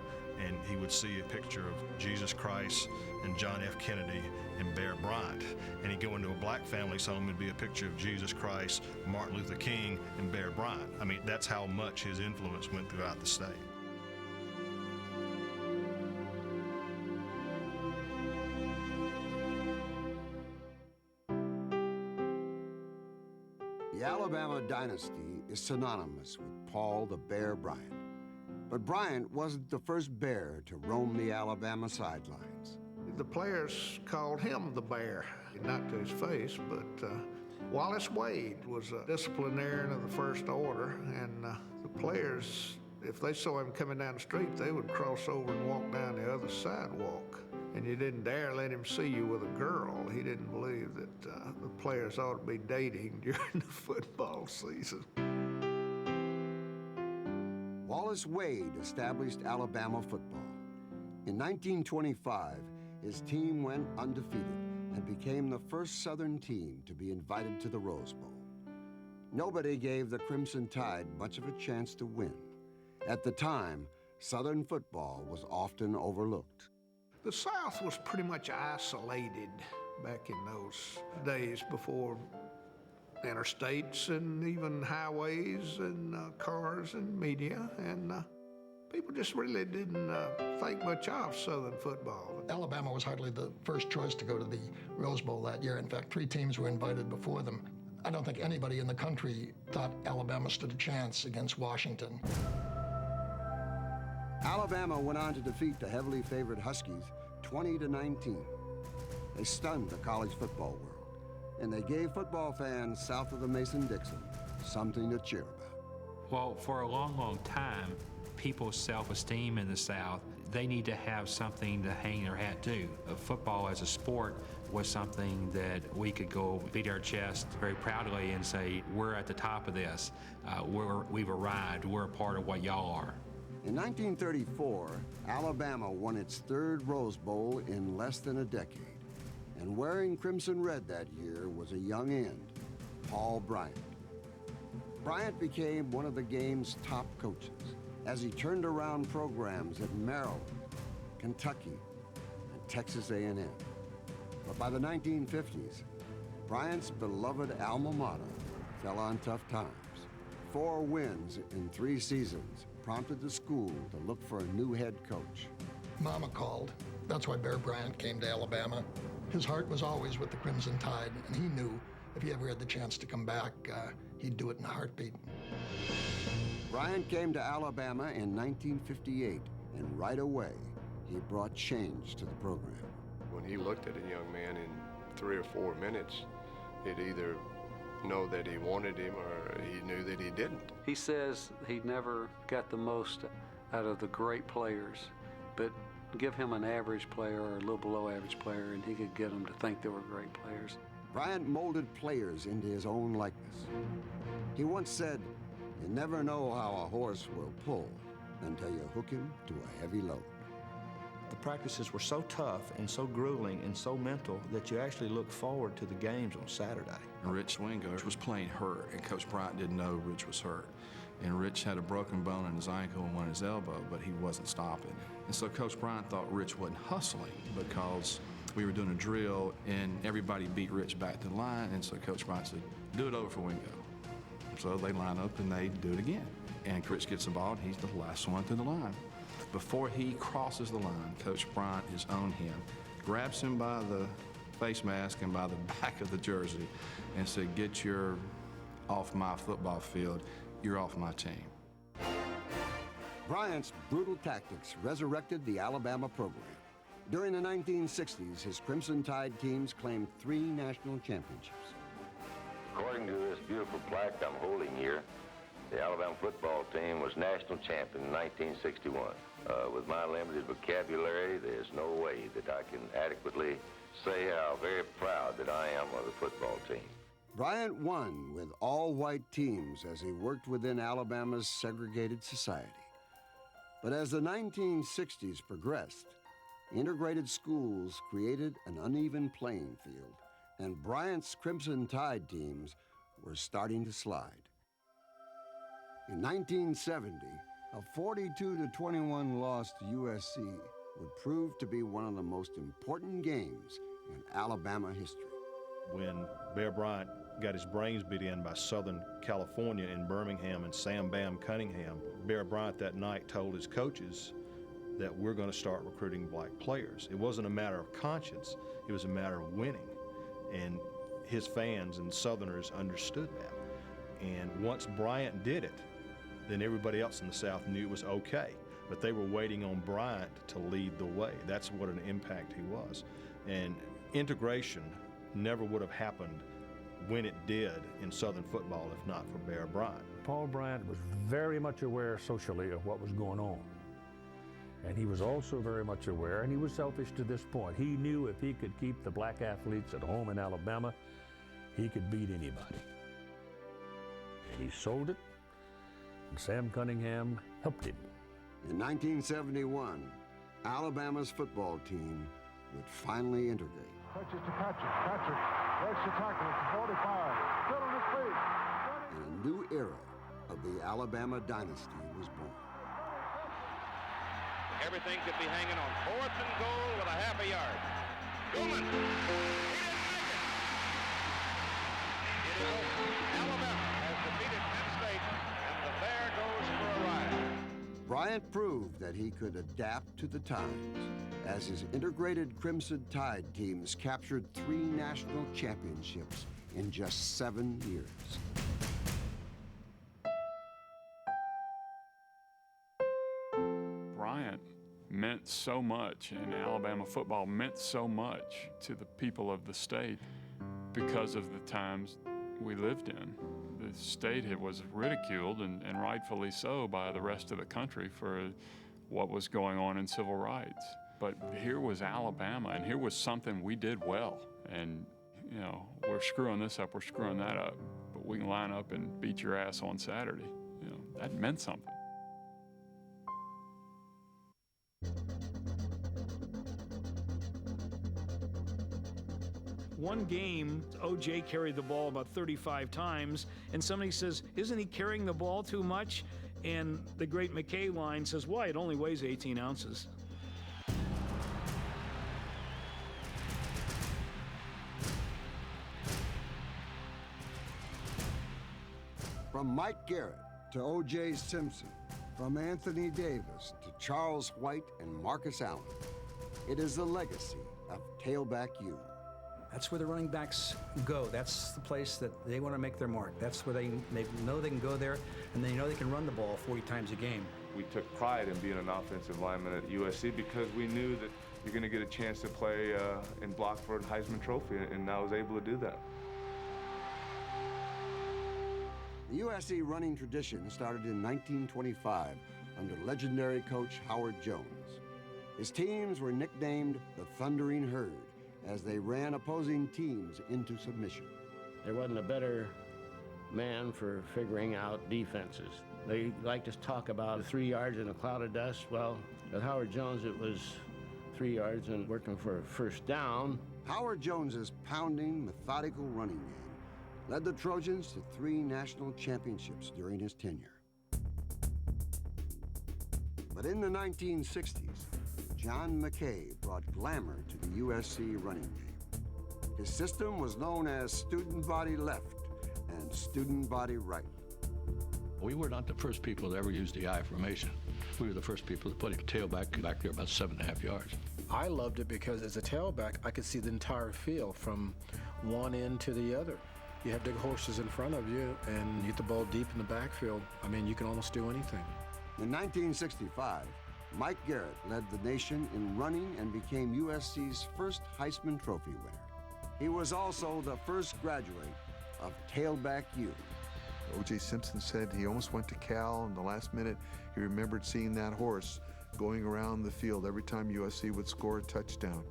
and he would see a picture of Jesus Christ and John F. Kennedy and Bear Bryant. And he'd go into a black family's home, and it'd be a picture of Jesus Christ, Martin Luther King, and Bear Bryant. I mean, that's how much his influence went throughout the state. The Alabama dynasty is synonymous with Paul the Bear Bryant. But Bryant wasn't the first Bear to roam the Alabama sidelines. The players called him the Bear, not to his face, but Wallace Wade was a disciplinarian of the first order, and the players, if they saw him coming down the street, they would cross over and walk down the other sidewalk. And you didn't dare let him see you with a girl. He didn't believe that the players ought to be dating during the football season. Wallace Wade established Alabama football. In 1925, his team went undefeated and became the first Southern team to be invited to the Rose Bowl. Nobody gave the Crimson Tide much of a chance to win. At the time, Southern football was often overlooked. The South was pretty much isolated back in those days before interstates and even highways and cars and media, and people just really didn't think much of Southern football. Alabama was hardly the first choice to go to the Rose Bowl that year. In fact, 3 teams were invited before them. I don't think anybody in the country thought Alabama stood a chance against Washington. Alabama went on to defeat the heavily favored Huskies 20-19. They stunned the college football world, and they gave football fans south of the Mason-Dixon something to cheer about. Well, for a long, long time, people's self-esteem in the South, they need to have something to hang their hat to. Football as a sport was something that we could go beat our chest very proudly and say, we're at the top of this, we've arrived, we're a part of what y'all are. In 1934, Alabama won its 3rd Rose Bowl in less than a decade. And wearing crimson red that year was a young end, Paul Bryant. Bryant became one of the game's top coaches as he turned around programs at Maryland, Kentucky, and Texas A&M. But by the 1950s, Bryant's beloved alma mater fell on tough times. 4 wins in 3 seasons prompted the school to look for a new head coach. Mama called. That's why Bear Bryant came to Alabama. His heart was always with the Crimson Tide, and he knew if he ever had the chance to come back, he'd do it in a heartbeat. Bryant came to Alabama in 1958, and right away, he brought change to the program. When he looked at a young man in 3 or 4 minutes, he'd either know that he wanted him or he knew that he didn't. He says he never got the most out of the great players, but give him an average player or a little below average player and he could get them to think they were great players. Bryant molded players into his own likeness. He once said, "You never know how a horse will pull until you hook him to a heavy load." The practices were so tough and so grueling and so mental that you actually look forward to the games on Saturday. Rich Swingo was playing hurt, and Coach Bryant didn't know Rich was hurt. And Rich had a broken bone in his ankle and one in his elbow, but he wasn't stopping. And so Coach Bryant thought Rich wasn't hustling because we were doing a drill and everybody beat Rich back to the line, and so Coach Bryant said, "Do it over for Wingo." So they line up and they do it again. And Rich gets the ball and he's the last one to the line. Before he crosses the line, Coach Bryant is on him, grabs him by the face mask and by the back of the jersey and said, "Get your off my football field, you're off my team." Bryant's brutal tactics resurrected the Alabama program. During the 1960s, his Crimson Tide teams claimed 3 national championships. According to this beautiful plaque I'm holding here, the Alabama football team was national champion in 1961. With my limited vocabulary, there's no way that I can adequately say how very proud that I am of the football team. Bryant won with all-white teams as he worked within Alabama's segregated society. But as the 1960s progressed, integrated schools created an uneven playing field, and Bryant's Crimson Tide teams were starting to slide. In 1970, a 42-21 loss to USC would prove to be one of the most important games in Alabama history. When Bear Bryant got his brains beat in by Southern California in Birmingham and Sam Bam Cunningham, Bear Bryant that night told his coaches that we're going to start recruiting black players. It wasn't a matter of conscience, it was a matter of winning. And his fans and Southerners understood that. And once Bryant did it, then everybody else in the South knew it was okay. But they were waiting on Bryant to lead the way. That's what an impact he was. And integration never would have happened when it did in Southern football if not for Bear Bryant. Paul Bryant was very much aware socially of what was going on. And he was also very much aware, and he was selfish to this point. He knew if he could keep the black athletes at home in Alabama, he could beat anybody. He sold it, and Sam Cunningham helped him. In 1971, Alabama's football team would finally integrate. Pitches to Patrick. Patrick breaks the tackle at the 45. Still on his feet. And a new era of the Alabama dynasty was born. Everything could be hanging on 4th and goal with a half a yard. Goodman. He didn't make it. It is over. Alabama has defeated Penn State, and the Bear goes for a ride. Bryant proved that he could adapt to the times as his integrated Crimson Tide teams captured 3 national championships in just 7 years. Bryant meant so much, and Alabama football meant so much to the people of the state because of the times we lived in. The state was ridiculed, and rightfully so, by the rest of the country for what was going on in civil rights. But here was Alabama, and here was something we did well. And, you know, we're screwing this up, we're screwing that up, but we can line up and beat your ass on Saturday. You know, that meant something. One game, O.J. carried the ball about 35 times, and somebody says, "Isn't he carrying the ball too much?" And the great McKay line says, "Why? It only weighs 18 ounces." From Mike Garrett to O.J. Simpson, from Anthony Davis to Charles White and Marcus Allen, it is the legacy of Tailback U. That's where the running backs go. That's the place that they want to make their mark. That's where they know they can go there, and they know they can run the ball 40 times a game. We took pride in being an offensive lineman at USC because we knew that you're going to get a chance to play and block for a Heisman Trophy, and I was able to do that. The USC running tradition started in 1925 under legendary coach Howard Jones. His teams were nicknamed the Thundering Herd as they ran opposing teams into submission. There wasn't a better man for figuring out defenses. They like to talk about 3 yards in a cloud of dust. Well, with Howard Jones, it was 3 yards and working for a first down. Howard Jones's pounding, methodical running game led the Trojans to 3 national championships during his tenure. But in the 1960s, John McKay brought glamour to the USC running game. His system was known as student body left and student body right. We were not the first people to ever use the I formation. We were the first people to put a tailback back there about 7.5 yards. I loved it because as a tailback, I could see the entire field from one end to the other. You have big horses in front of you, and you get the ball deep in the backfield. I mean, you can almost do anything. In 1965, Mike Garrett led the nation in running and became USC's first Heisman Trophy winner. He was also the first graduate of Tailback U. O.J. Simpson said he almost went to Cal in the last minute. He remembered seeing that horse going around the field every time USC would score a touchdown.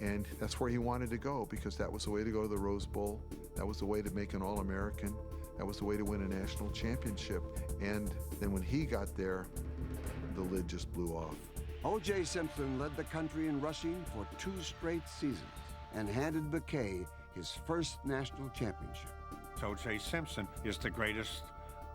And that's where he wanted to go because that was the way to go to the Rose Bowl. That was the way to make an All-American. That was the way to win a national championship. And then when he got there, the lid just blew off. O.J. Simpson led the country in rushing for 2 straight seasons and handed McKay his first national championship. O.J. Simpson is the greatest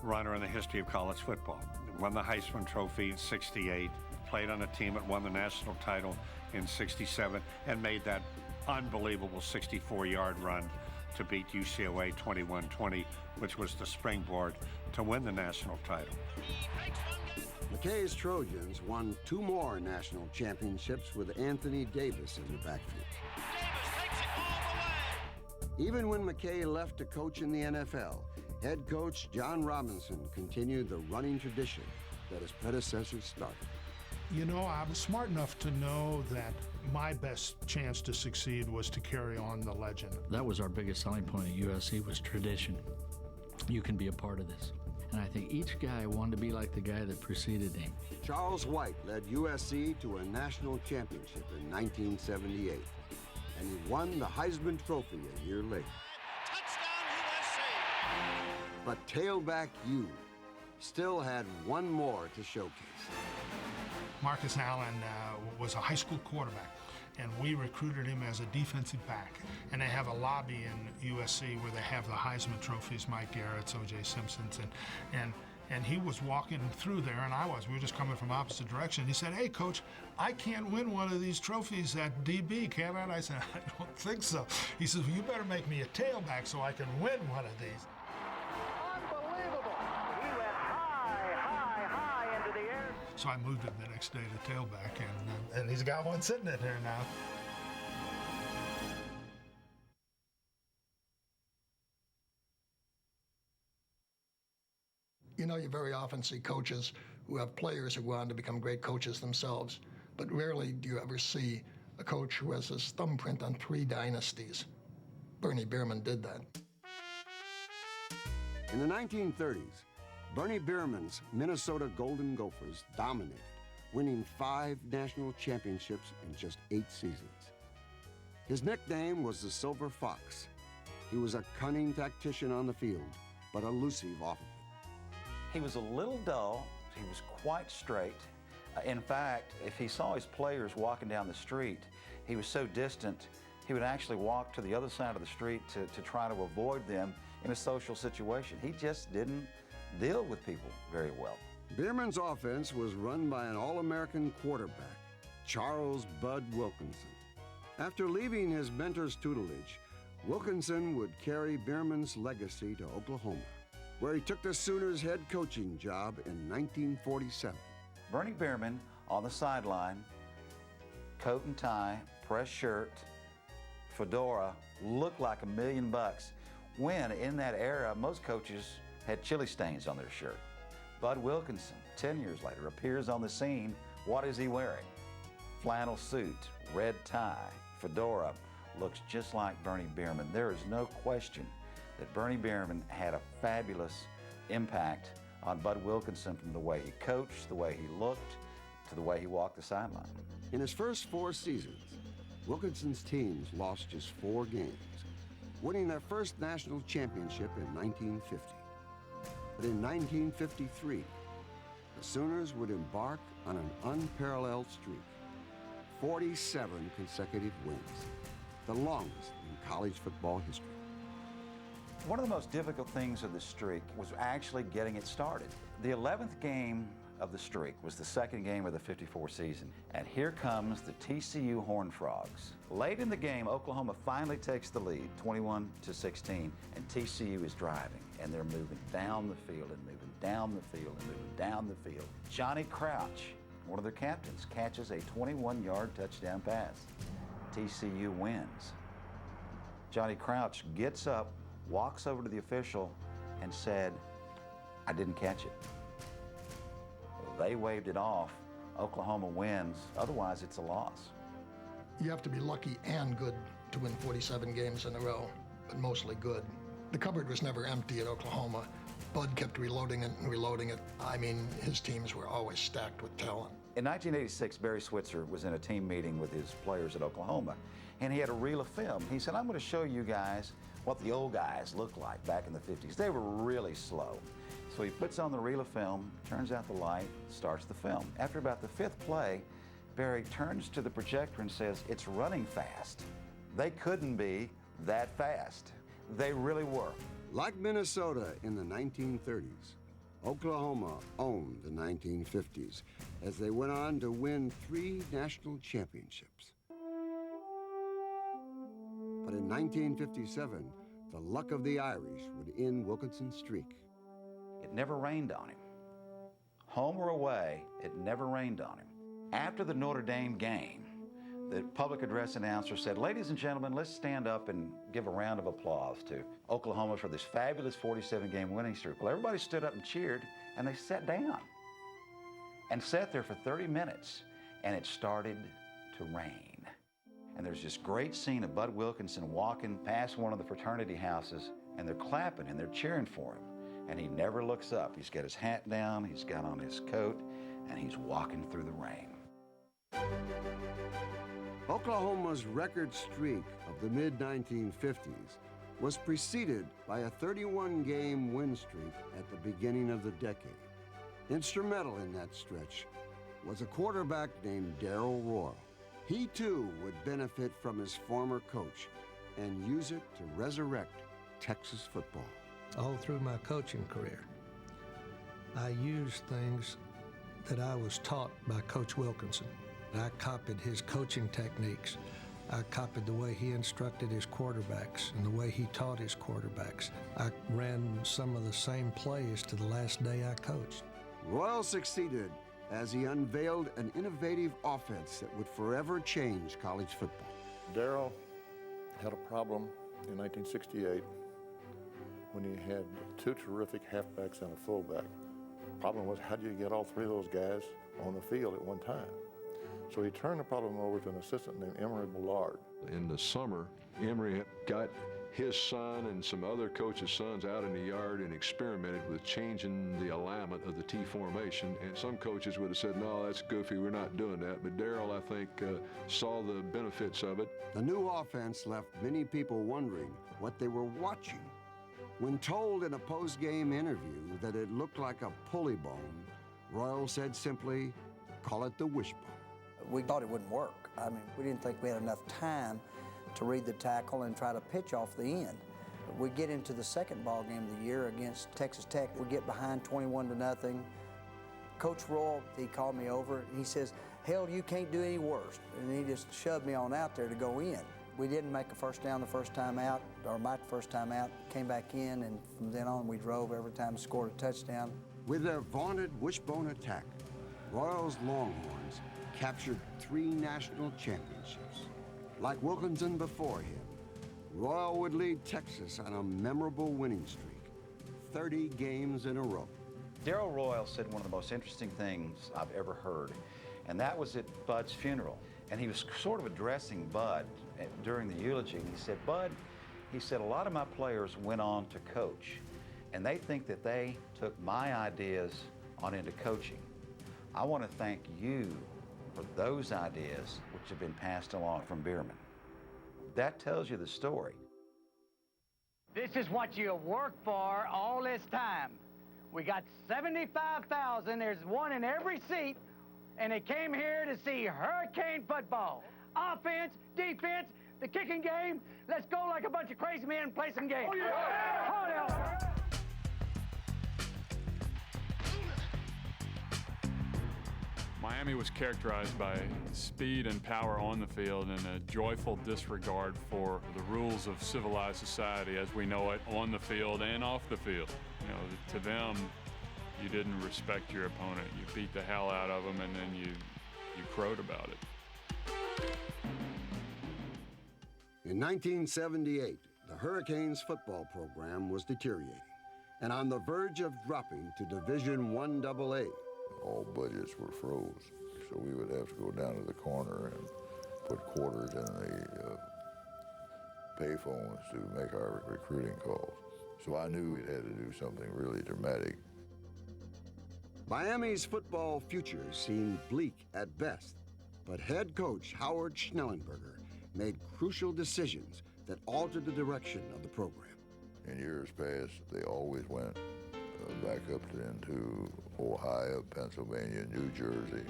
runner in the history of college football. Won the Heisman Trophy in '68, played on a team that won the national title in '67, and made that unbelievable 64-yard run to beat UCLA 21-20, which was the springboard to win the national title. McKay's Trojans won 2 more national championships with Anthony Davis in the backfield. Even when McKay left to coach in the NFL, head coach John Robinson continued the running tradition that his predecessors started. You know, I was smart enough to know that my best chance to succeed was to carry on the legend. That was our biggest selling point at USC was tradition. You can be a part of this. And I think each guy wanted to be like the guy that preceded him. Charles White led USC to a national championship in 1978, and he won the Heisman Trophy a year later. But Tailback U still had one more to showcase. Marcus Allen was a high school quarterback, and we recruited him as a defensive back. And they have a lobby in USC where they have the Heisman trophies, Mike Garrett's, O.J. Simpson's, and he was walking through there, and we were just coming from opposite direction. He said, "Hey, Coach, I can't win one of these trophies at DB, can I?" And I said, "I don't think so." He says, "Well, you better make me a tailback so I can win one of these." So I moved him the next day to tailback, and he's got one sitting in there now. You know, you very often see coaches who have players who go on to become great coaches themselves, but rarely do you ever see a coach who has his thumbprint on 3 dynasties. Bernie Bierman did that. In the 1930s, Bernie Bierman's Minnesota Golden Gophers dominated, winning 5 national championships in just 8 seasons. His nickname was the Silver Fox. He was a cunning tactician on the field, but elusive off of it. He was a little dull. He was quite straight. In fact, if he saw his players walking down the street, he was so distant, he would actually walk to the other side of the street to try to avoid them in a social situation. He just didn't deal with people very well. Bierman's offense was run by an All-American quarterback, Charles Bud Wilkinson. After leaving his mentor's tutelage, Wilkinson would carry Bierman's legacy to Oklahoma, where he took the Sooners' head coaching job in 1947. Bernie Bierman on the sideline, coat and tie, press shirt, fedora, looked like $1 million, when in that era, most coaches had chili stains on their shirt. Bud Wilkinson, 10 years later, appears on the scene. What is he wearing? Flannel suit, red tie, fedora, looks just like Bernie Bierman. There is no question that Bernie Bierman had a fabulous impact on Bud Wilkinson, from the way he coached, the way he looked, to the way he walked the sideline. In his first 4 seasons, Wilkinson's teams lost just 4 games, winning their first national championship in 1950. But in 1953, the Sooners would embark on an unparalleled streak, 47 consecutive wins, the longest in college football history. One of the most difficult things of the streak was actually getting it started. The 11th game of the streak was the second game of the 54 season, and here comes the TCU Horned Frogs. Late in the game, Oklahoma finally takes the lead, 21-16, and TCU is driving, and they're moving down the field and moving down the field and moving down the field. Johnny Crouch, one of their captains, catches a 21-yard touchdown pass. TCU wins. Johnny Crouch gets up, walks over to the official, and said, "I didn't catch it." They waved it off. Oklahoma wins. Otherwise, it's a loss. You have to be lucky and good to win 47 games in a row, but mostly good. The cupboard was never empty at Oklahoma. Bud kept reloading it and reloading it. I mean, his teams were always stacked with talent. In 1986, Barry Switzer was in a team meeting with his players at Oklahoma, and he had a reel of film. He said, "I'm going to show you guys what the old guys looked like back in the 50s. They were really slow." So he puts on the reel of film, turns out the light, starts the film. After about the 5th play, Barry turns to the projector and says, "It's running fast." They couldn't be that fast. They really were. Like Minnesota in the 1930s, Oklahoma owned the 1950s as they went on to win 3 national championships. But in 1957, the luck of the Irish would end Wilkinson's streak. It never rained on him. Home or away, it never rained on him. After the Notre Dame game, the public address announcer said, "Ladies and gentlemen, let's stand up and give a round of applause to Oklahoma for this fabulous 47-game winning streak." Well, everybody stood up and cheered, and they sat down and sat there for 30 minutes, and it started to rain. And there's this great scene of Bud Wilkinson walking past one of the fraternity houses, and they're clapping and they're cheering for him. And he never looks up. He's got his hat down, he's got on his coat, and he's walking through the rain. Oklahoma's record streak of the mid-1950s was preceded by a 31-game win streak at the beginning of the decade. Instrumental in that stretch was a quarterback named Darrell Royal. He too would benefit from his former coach and use it to resurrect Texas football. All through my coaching career, I used things that I was taught by Coach Wilkinson. I copied his coaching techniques. I copied the way he instructed his quarterbacks and the way he taught his quarterbacks. I ran some of the same plays to the last day I coached. Royal succeeded as he unveiled an innovative offense that would forever change college football. Darrell had a problem in 1968 when he had 2 terrific halfbacks and a fullback. The problem was, how do you get all 3 of those guys on the field at one time? So he turned the problem over to an assistant named Emory Ballard. In the summer, Emory got his son and some other coaches' sons out in the yard and experimented with changing the alignment of the T formation. And some coaches would have said, "No, that's goofy, we're not doing that." But Darrell, I think, saw the benefits of it. The new offense left many people wondering what they were watching. When told in a post-game interview that it looked like a pulley bone, Royal said simply, "Call it the wishbone." We thought it wouldn't work. I mean, we didn't think we had enough time to read the tackle and try to pitch off the end. We get into the second ball game of the year against Texas Tech. We get behind 21-0. Coach Royal, he called me over and he says, "Hell, you can't do any worse." And he just shoved me on out there to go in. We didn't make a first down the first time out, or my first time out, came back in, and from then on we drove every time, scored a touchdown. With their vaunted wishbone attack, Royals Longhorns captured 3 national championships. Like Wilkinson before him, Royal would lead Texas on a memorable winning streak, 30 games in a row. Darrell Royal said one of the most interesting things I've ever heard, and that was at Bud's funeral. And he was sort of addressing Bud during the eulogy, and he said, Bud, he said, a lot of my players went on to coach, and they think that they took my ideas on into coaching. I want to thank you for those ideas which have been passed along from Bierman. That tells you the story. This is what you worked for all this time. We got 75,000, there's one in every seat, and they came here to see Hurricane football. Offense, defense, the kicking game. Let's go like a bunch of crazy men and play some games. Oh, yeah! Hard out. Miami was characterized by speed and power on the field and a joyful disregard for the rules of civilized society as we know it on the field and off the field. You know, to them, you didn't respect your opponent. You beat the hell out of them, and then you crowed about it. In 1978, the Hurricanes football program was deteriorating and on the verge of dropping to Division I AA. All budgets were froze, so we would have to go down to the corner and put quarters in the payphones to make our recruiting calls. So I knew we had to do something really dramatic. Miami's football future seemed bleak at best, but head coach Howard Schnellenberger made crucial decisions that altered the direction of the program. In years past, they always went back up into Ohio, Pennsylvania, New Jersey,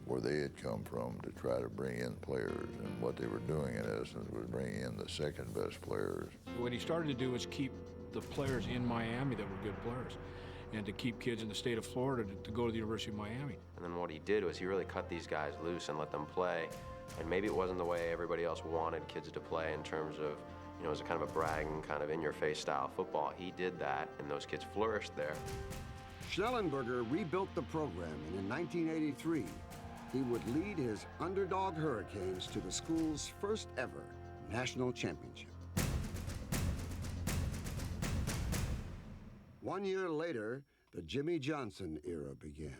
where they had come from to try to bring in players. And what they were doing, in essence, was bringing in the second best players. What he started to do was keep the players in Miami that were good players, and to keep kids in the state of Florida to go to the University of Miami. And then what he did was he really cut these guys loose and let them play. And maybe it wasn't the way everybody else wanted kids to play in terms of, you know, it was a kind of a bragging, kind of in-your-face style football. He did that, and those kids flourished there. Schnellenberger rebuilt the program, and in 1983, he would lead his underdog Hurricanes to the school's first ever national championship. 1 year later, the Jimmy Johnson era began.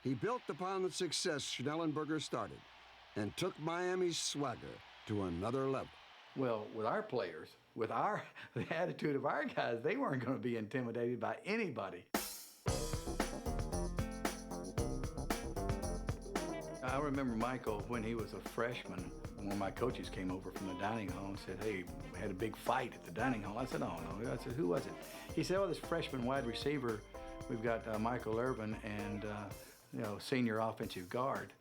He built upon the success Schnellenberger started and took Miami's swagger to another level. Well, with our players, with the attitude of our guys, they weren't going to be intimidated by anybody. I remember Michael when he was a freshman. One of my coaches came over from the dining hall and said, hey, we had a big fight at the dining hall. I said, oh, no. I said, who was it? He said, oh, this freshman wide receiver. We've got Michael Irvin and, senior offensive guard.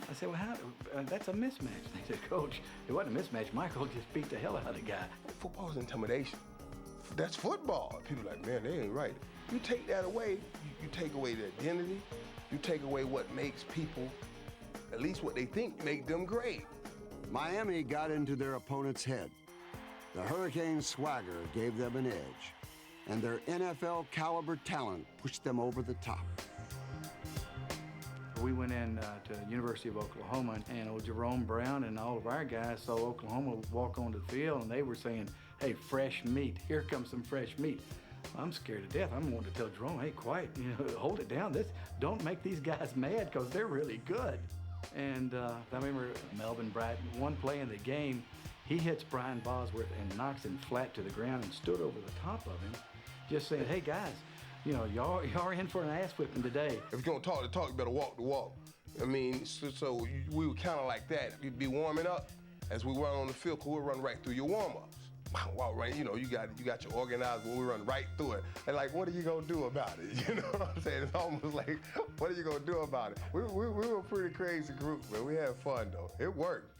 I said, well, that's a mismatch. They said, Coach, it wasn't a mismatch. Michael just beat the hell out of the guy. Football is intimidation. That's football. People are like, man, they ain't right. You take that away, you take away the identity, you take away what makes people, at least what they think, make them great. Miami got into their opponent's head. The Hurricanes' swagger gave them an edge, and their NFL caliber talent pushed them over the top. We went in to the University of Oklahoma, and old Jerome Brown and all of our guys saw Oklahoma walk onto the field, and they were saying, hey, fresh meat. Here comes some fresh meat. I'm scared to death. I'm wanting to tell Jerome, hey, quiet, hold it down. Don't make these guys mad, because they're really good. And I remember Melvin Bratton, one play in the game, he hits Brian Bosworth and knocks him flat to the ground and stood over the top of him, just saying, hey, guys, y'all are in for an ass whipping today. If you're gonna talk, you better walk the walk. I mean, so we were kind of like that. You'd be warming up as we run on the field, because we'll run right through your warm-ups. Walk right, you got your organizer, we run right through it. And like, what are you gonna do about it? You know what I'm saying? It's almost like, what are you gonna do about it? We were a pretty crazy group, man. We had fun though. It worked.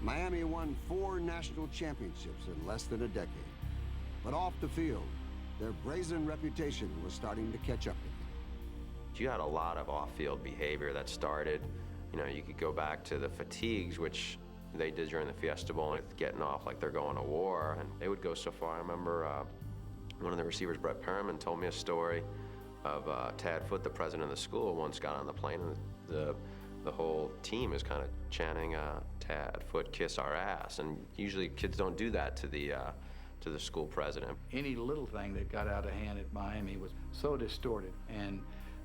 Miami won 4 national championships in less than a decade. But off the field, their brazen reputation was starting to catch up with them. You had a lot of off-field behavior that started You know, you could go back to the fatigues, which they did during the Fiesta Bowl, with getting off like they're going to war, and they would go so far. I remember one of the receivers, Brett Perriman, told me a story of Tad Foote, the president of the school, once got on the plane, and the whole team is kind of chanting, Tad Foote, kiss our ass. And usually kids don't do that to the school president. Any little thing that got out of hand at Miami was so distorted, and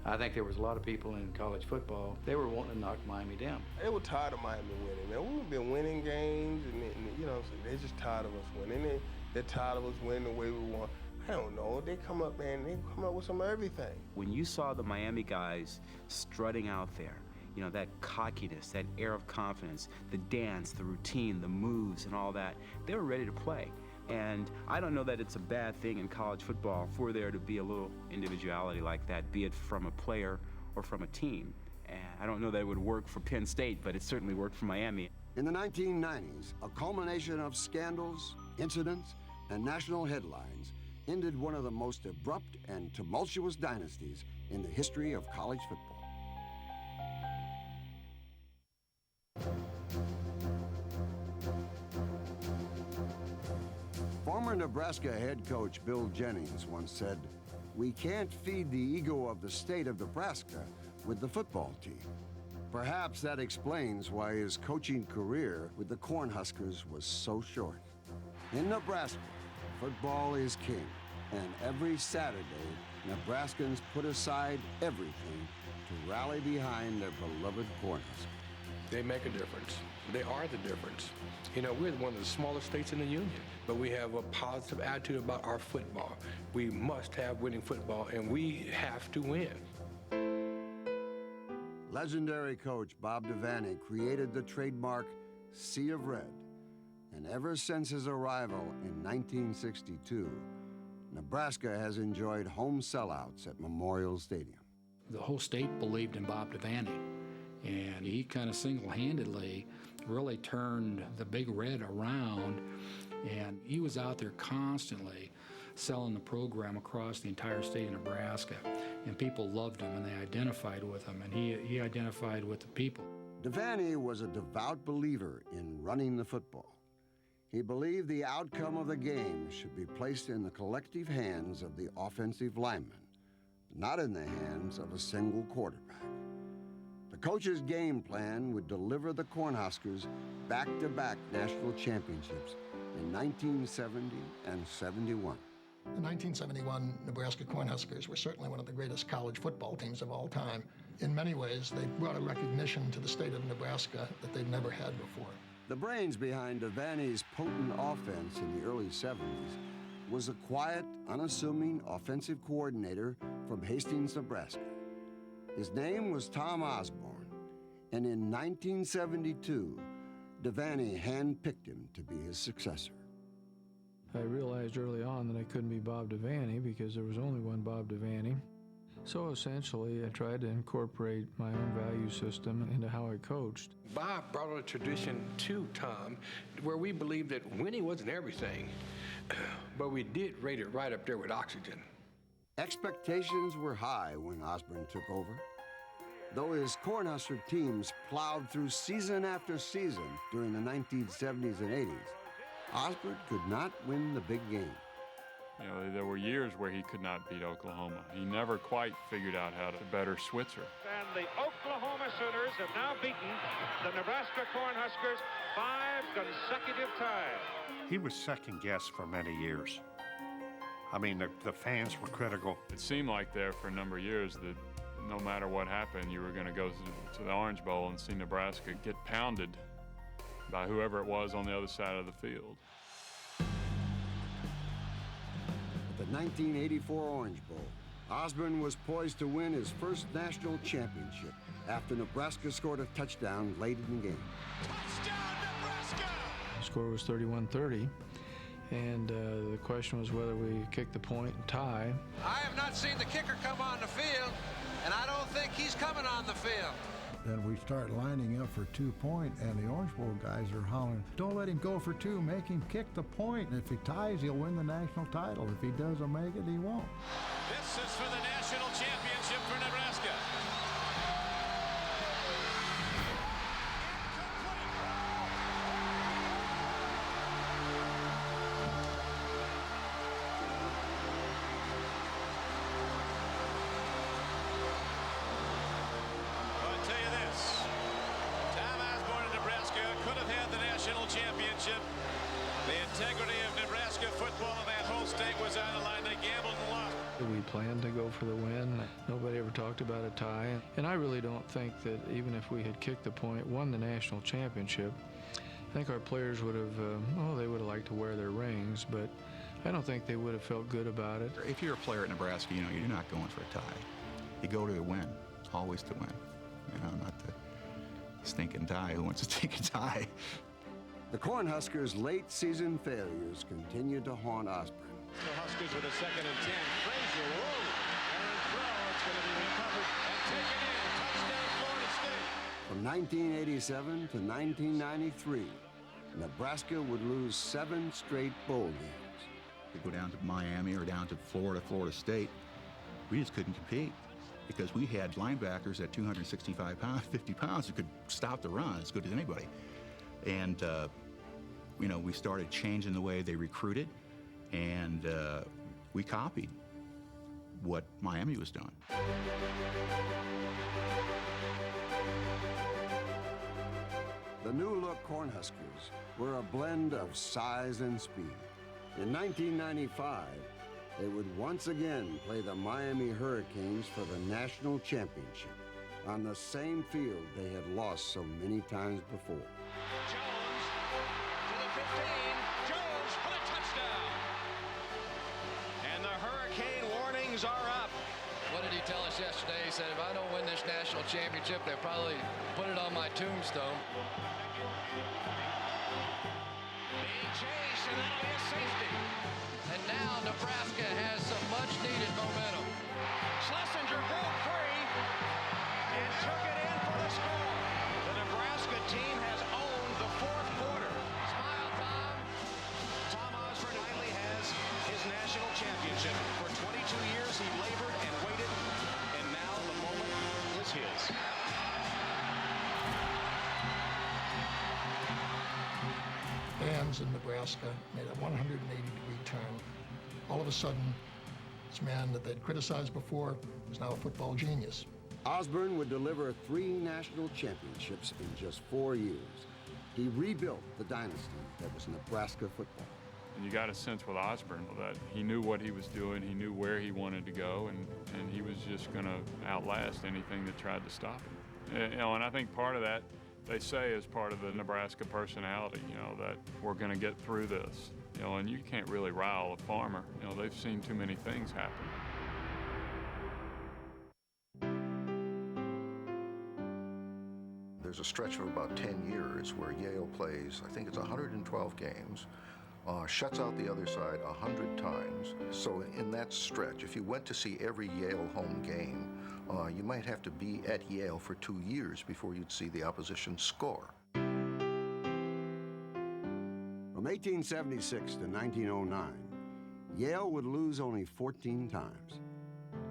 I think there was a lot of people in college football, they were wanting to knock Miami down. They were tired of Miami winning, man. We've been winning games, and you know, so they're just tired of us winning. They're tired of us winning the way we want. I don't know. They come up, man, they come up with some of everything. When you saw the Miami guys strutting out there, you know, that cockiness, that air of confidence, the dance, the routine, the moves, and all that, they were ready to play. And I don't know that it's a bad thing in college football for there to be a little individuality like that, be it from a player or from a team. And I don't know that it would work for Penn State, but it certainly worked for Miami. In the 1990s, a culmination of scandals, incidents, and national headlines ended one of the most abrupt and tumultuous dynasties in the history of college football. Former Nebraska head coach Bill Jennings once said, "We can't feed the ego of the state of Nebraska with the football team." Perhaps that explains why his coaching career with the Cornhuskers was so short. In Nebraska, football is king, and every Saturday, Nebraskans put aside everything to rally behind their beloved Cornhuskers. They make a difference. They are the difference. You know, we're one of the smallest states in the union, but we have a positive attitude about our football. We must have winning football, and we have to win. Legendary coach Bob Devaney created the trademark Sea of Red, and ever since his arrival in 1962, Nebraska has enjoyed home sellouts at Memorial Stadium. The whole state believed in Bob Devaney, and he kind of single-handedly really turned the Big Red around, and he was out there constantly selling the program across the entire state of Nebraska, and people loved him and they identified with him, and he identified with the people. Devaney was a devout believer in running the football. He believed the outcome of the game should be placed in the collective hands of the offensive linemen, not in the hands of a single quarterback. The coach's game plan would deliver the Cornhuskers back-to-back national championships in 1970 and 71. The 1971 Nebraska Cornhuskers were certainly one of the greatest college football teams of all time. In many ways, they brought a recognition to the state of Nebraska that they'd never had before. The brains behind Devaney's potent offense in the early 70s was a quiet, unassuming offensive coordinator from Hastings, Nebraska. His name was Tom Osborne, and in 1972, Devaney handpicked him to be his successor. I realized early on that I couldn't be Bob Devaney because there was only one Bob Devaney. So essentially, I tried to incorporate my own value system into how I coached. Bob brought a tradition to Tom where we believed that winning wasn't everything, but we did rate it right up there with oxygen. Expectations were high when Osborne took over. Though his Cornhusker teams plowed through season after season during the 1970s and 80s, Osborne could not win the big game. You know, there were years where he could not beat Oklahoma. He never quite figured out how to better Switzer. And the Oklahoma Sooners have now beaten the Nebraska Cornhuskers 5 consecutive times. He was second-guessed for many years. I mean, the fans were critical. It seemed like there for a number of years that no matter what happened, you were going to go to the Orange Bowl and see Nebraska get pounded by whoever it was on the other side of the field. At the 1984 Orange Bowl, Osborne was poised to win his first national championship after Nebraska scored a touchdown late in the game. Touchdown, Nebraska! The score was 31-30, and the question was whether we kicked the point and tie. I have not seen the kicker come on the field, and I don't think he's coming on the field. Then we start lining up for 2 point, and the Orange Bowl guys are hollering, "Don't let him go for 2, make him kick the point. If he ties, he'll win the national title. If he doesn't make it, he won't." This is for the national championship for Nebraska. We planned to go for the win. Nobody ever talked about a tie. And I really don't think that even if we had kicked the point, won the national championship, I think our players would have, they would have liked to wear their rings, but I don't think they would have felt good about it. If you're a player at Nebraska, you're not going for a tie. You go to win, always to win. Not the stinking tie. Who wants a stinking tie? The Cornhuskers' late season failures continued to haunt Osborne. The Huskers with a 2nd and 10. Frazier, whoa! And throw, it's going to be recovered and taken in. Touchdown, Florida State. From 1987 to 1993, Nebraska would lose 7 straight bowl games. You go down to Miami or down to Florida State, we just couldn't compete because we had linebackers at 265 pounds, 50 pounds who could stop the run as good as anybody. And, we started changing the way they recruited, and we copied what Miami was doing. The new-look Cornhuskers were a blend of size and speed. In 1995, they would once again play the Miami Hurricanes for the national championship on the same field they had lost so many times before. Jones to the 15. Jones for the touchdown. And the Hurricane warnings are up. What did he tell us yesterday? He said, if I don't win this national championship, they'll probably put it on my tombstone. Being chased, and that'll be a safety. And now Nebraska has some much-needed momentum. Schlesinger broke free and took it in for the score. The Nebraska team has owned the 4th quarter. Smile time. Tom Osborne finally has his national championship. For 22 years, he labored and waited, and now the moment is his. Fans in Nebraska made a 180-degree turn. All of a sudden, this man that they'd criticized before was now a football genius. Osborne would deliver 3 national championships in just 4 years. He rebuilt the dynasty that was Nebraska football. And you got a sense with Osborne that he knew what he was doing, he knew where he wanted to go, and he was just going to outlast anything that tried to stop him. And I think part of that, they say, is part of the Nebraska personality, that we're going to get through this. And you can't really rile a farmer. They've seen too many things happen. There's a stretch of about 10 years where Yale plays, I think it's 112 games, shuts out the other side 100 times. So in that stretch, if you went to see every Yale home game, you might have to be at Yale for 2 years before you'd see the opposition score. From 1876 to 1909, Yale would lose only 14 times.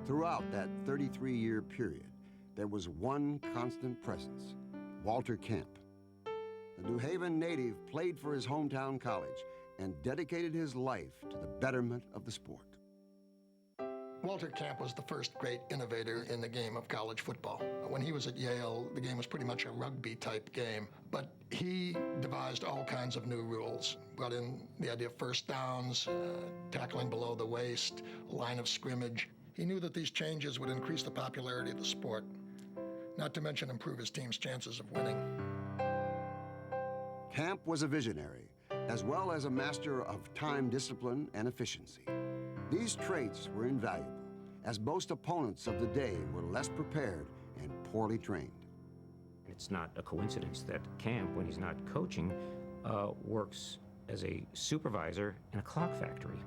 Throughout that 33-year period, there was one constant presence: Walter Camp. The New Haven native played for his hometown college and dedicated his life to the betterment of the sport. Walter Camp was the first great innovator in the game of college football. When he was at Yale, the game was pretty much a rugby-type game, but he devised all kinds of new rules, brought in the idea of first downs, tackling below the waist, line of scrimmage. He knew that these changes would increase the popularity of the sport, not to mention improve his team's chances of winning. Camp was a visionary, as well as a master of time discipline and efficiency. These traits were invaluable, as most opponents of the day were less prepared and poorly trained. It's not a coincidence that Camp, when he's not coaching, works as a supervisor in a clock factory.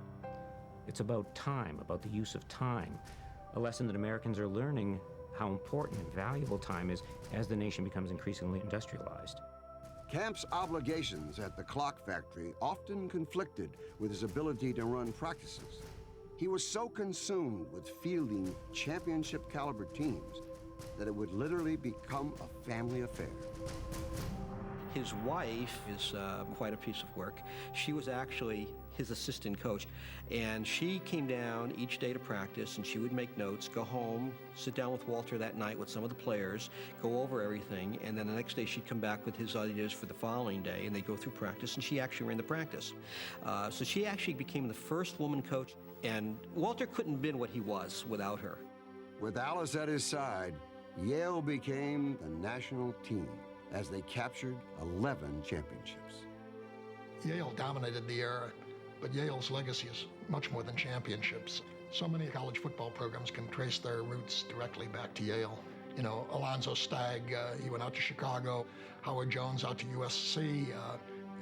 It's about time, about the use of time, a lesson that Americans are learning how important and valuable time is as the nation becomes increasingly industrialized. Camp's obligations at the clock factory often conflicted with his ability to run practices. He was so consumed with fielding championship-caliber teams that it would literally become a family affair. His wife is quite a piece of work. She was actually his assistant coach. And she came down each day to practice, and she would make notes, go home, sit down with Walter that night with some of the players, go over everything, and then the next day she'd come back with his ideas for the following day, and they'd go through practice, and she actually ran the practice. So she actually became the first woman coach, and Walter couldn't have been what he was without her. With Alice at his side, Yale became the national team as they captured 11 championships. Yale dominated the era, but Yale's legacy is much more than championships. So many college football programs can trace their roots directly back to Yale. You know, Alonzo Stagg, he went out to Chicago, Howard Jones out to USC,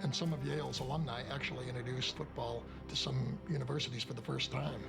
and some of Yale's alumni actually introduced football to some universities for the first time.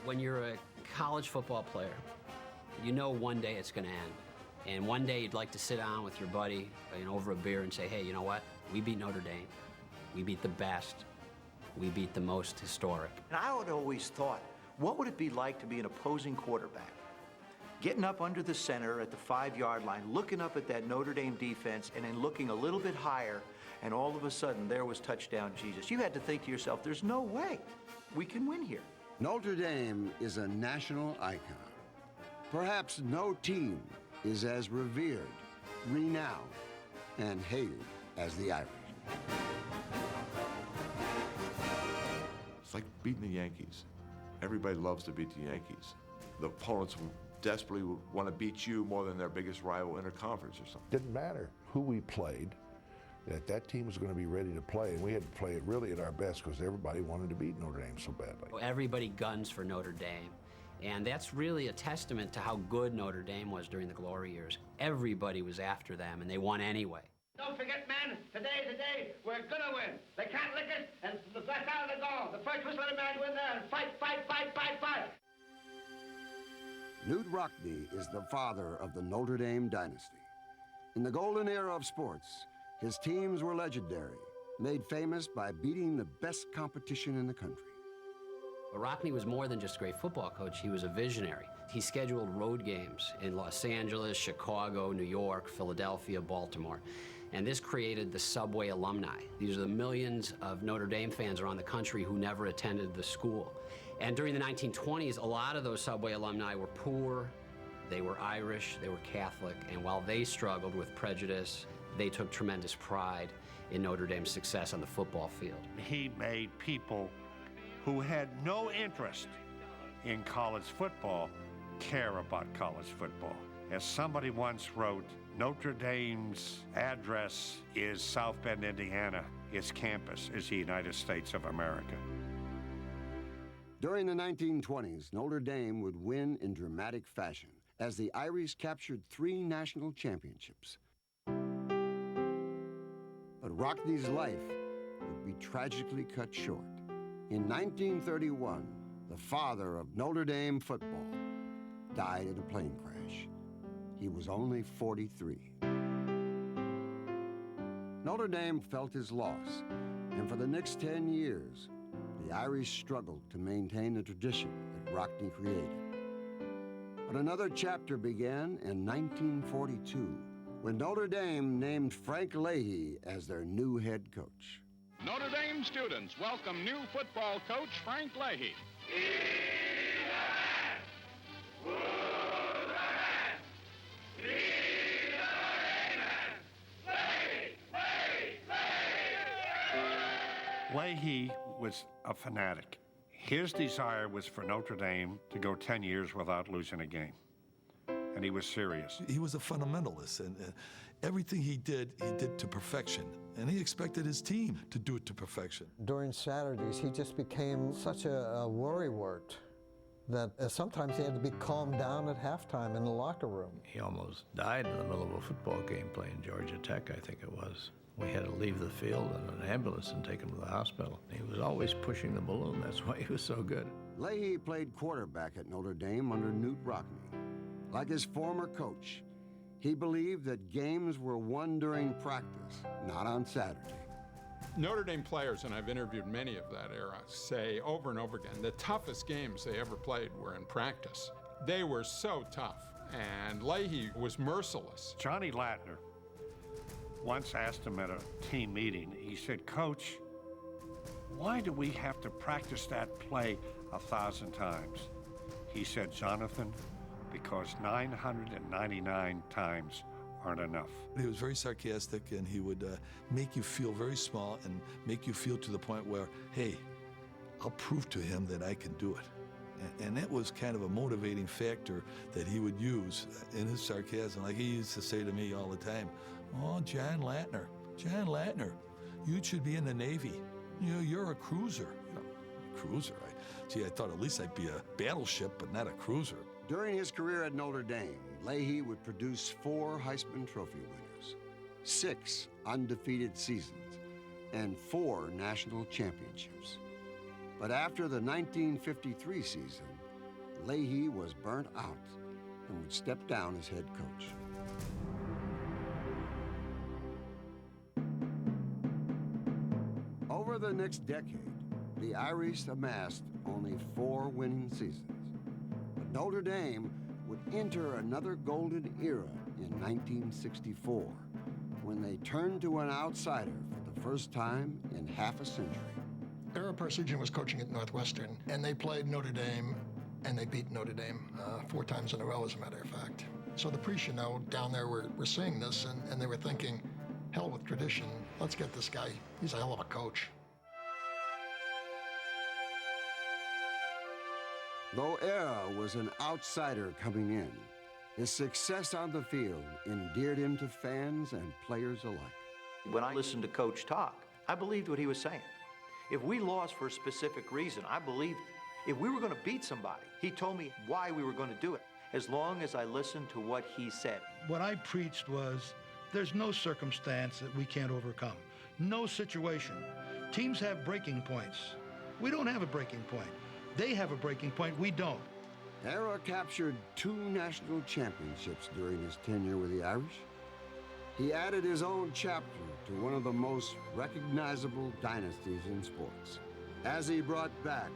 When you're a college football player, you know one day it's going to end. And one day you'd like to sit down with your buddy over a beer and say, hey, you know what? We beat Notre Dame. We beat the best. We beat the most historic. And I had always thought, what would it be like to be an opposing quarterback? Getting up under the center at the 5-yard line, looking up at that Notre Dame defense, and then looking a little bit higher, and all of a sudden there was touchdown Jesus. You had to think to yourself, there's no way we can win here. Notre Dame is a national icon. Perhaps no team is as revered, renowned, and hated as the Irish. It's like beating the Yankees. Everybody loves to beat the Yankees. The opponents desperately want to beat you more than their biggest rival interconference or something. Didn't matter who we played, that team was going to be ready to play, and we had to play it really at our best because everybody wanted to beat Notre Dame so badly. Everybody guns for Notre Dame. And that's really a testament to how good Notre Dame was during the glory years. Everybody was after them, and they won anyway. Don't forget, man, today's the day we're gonna win. They can't lick it, and that's out of the goal. The first whistle, let a man go in there and fight, fight, fight, fight, fight. Knute Rockne is the father of the Notre Dame dynasty. In the golden era of sports, his teams were legendary, made famous by beating the best competition in the country. But Rockne was more than just a great football coach. He was a visionary. He scheduled road games in Los Angeles, Chicago, New York, Philadelphia, Baltimore. And this created the Subway alumni. These are the millions of Notre Dame fans around the country who never attended the school. And during the 1920s, a lot of those Subway alumni were poor, they were Irish, they were Catholic, and while they struggled with prejudice, they took tremendous pride in Notre Dame's success on the football field. He made people who had no interest in college football care about college football. As somebody once wrote, Notre Dame's address is South Bend, Indiana. Its campus is the United States of America. During the 1920s, Notre Dame would win in dramatic fashion as the Irish captured 3 national championships. But Rockne's life would be tragically cut short. In 1931, the father of Notre Dame football died in a plane crash. He was only 43. Notre Dame felt his loss, and for the next 10 years, the Irish struggled to maintain the tradition that Rockne created. But another chapter began in 1942, when Notre Dame named Frank Leahy as their new head coach. Notre Dame students welcome new football coach Frank Leahy. Leahy was a fanatic. His desire was for Notre Dame to go 10 years without losing a game. And he was serious. He was a fundamentalist, and everything he did to perfection. And he expected his team to do it to perfection. During Saturdays, he just became such a worrywart. that sometimes he had to be calmed down at halftime in the locker room. He almost died in the middle of a football game playing Georgia Tech, I think it was. We had to leave the field in an ambulance and take him to the hospital. He was always pushing the balloon. That's why he was so good. Leahy played quarterback at Notre Dame under Newt Rockne. Like his former coach, he believed that games were won during practice, not on Saturday. Notre Dame players, and I've interviewed many of that era, say over and over again, the toughest games they ever played were in practice. They were so tough, and Leahy was merciless. Johnny Latner once asked him at a team meeting, he said, "Coach, why do we have to practice that play 1,000 times?" He said, "Jonathan, because 999 times aren't enough." He was very sarcastic, and he would make you feel very small and make you feel to the point where, hey, I'll prove to him that I can do it. And that was kind of a motivating factor that he would use in his sarcasm. Like he used to say to me all the time, "Oh, John Latner, you should be in the Navy. You know, you're a cruiser." You know, cruiser? I thought at least I'd be a battleship, but not a cruiser. During his career at Notre Dame, Leahy would produce 4 Heisman Trophy winners, 6 undefeated seasons, and 4 national championships. But after the 1953 season, Leahy was burnt out and would step down as head coach. Over the next decade, the Irish amassed only 4 winning seasons. But Notre Dame would enter another golden era in 1964, when they turned to an outsider for the first time in half a century. Ara Parsegian was coaching at Northwestern, and they played Notre Dame, and they beat Notre Dame 4 times in a row, as a matter of fact. So the priests, you know, down there were seeing this, and they were thinking, hell with tradition, let's get this guy. He's a hell of a coach. Though Ara was an outsider coming in, his success on the field endeared him to fans and players alike. When I listened to Coach talk, I believed what he was saying. If we lost for a specific reason, I believed it. If we were going to beat somebody, he told me why we were going to do it, as long as I listened to what he said. What I preached was, there's no circumstance that we can't overcome. No situation. Teams have breaking points. We don't have a breaking point. They have a breaking point, we don't. Ara captured 2 national championships during his tenure with the Irish. He added his own chapter to one of the most recognizable dynasties in sports, as he brought back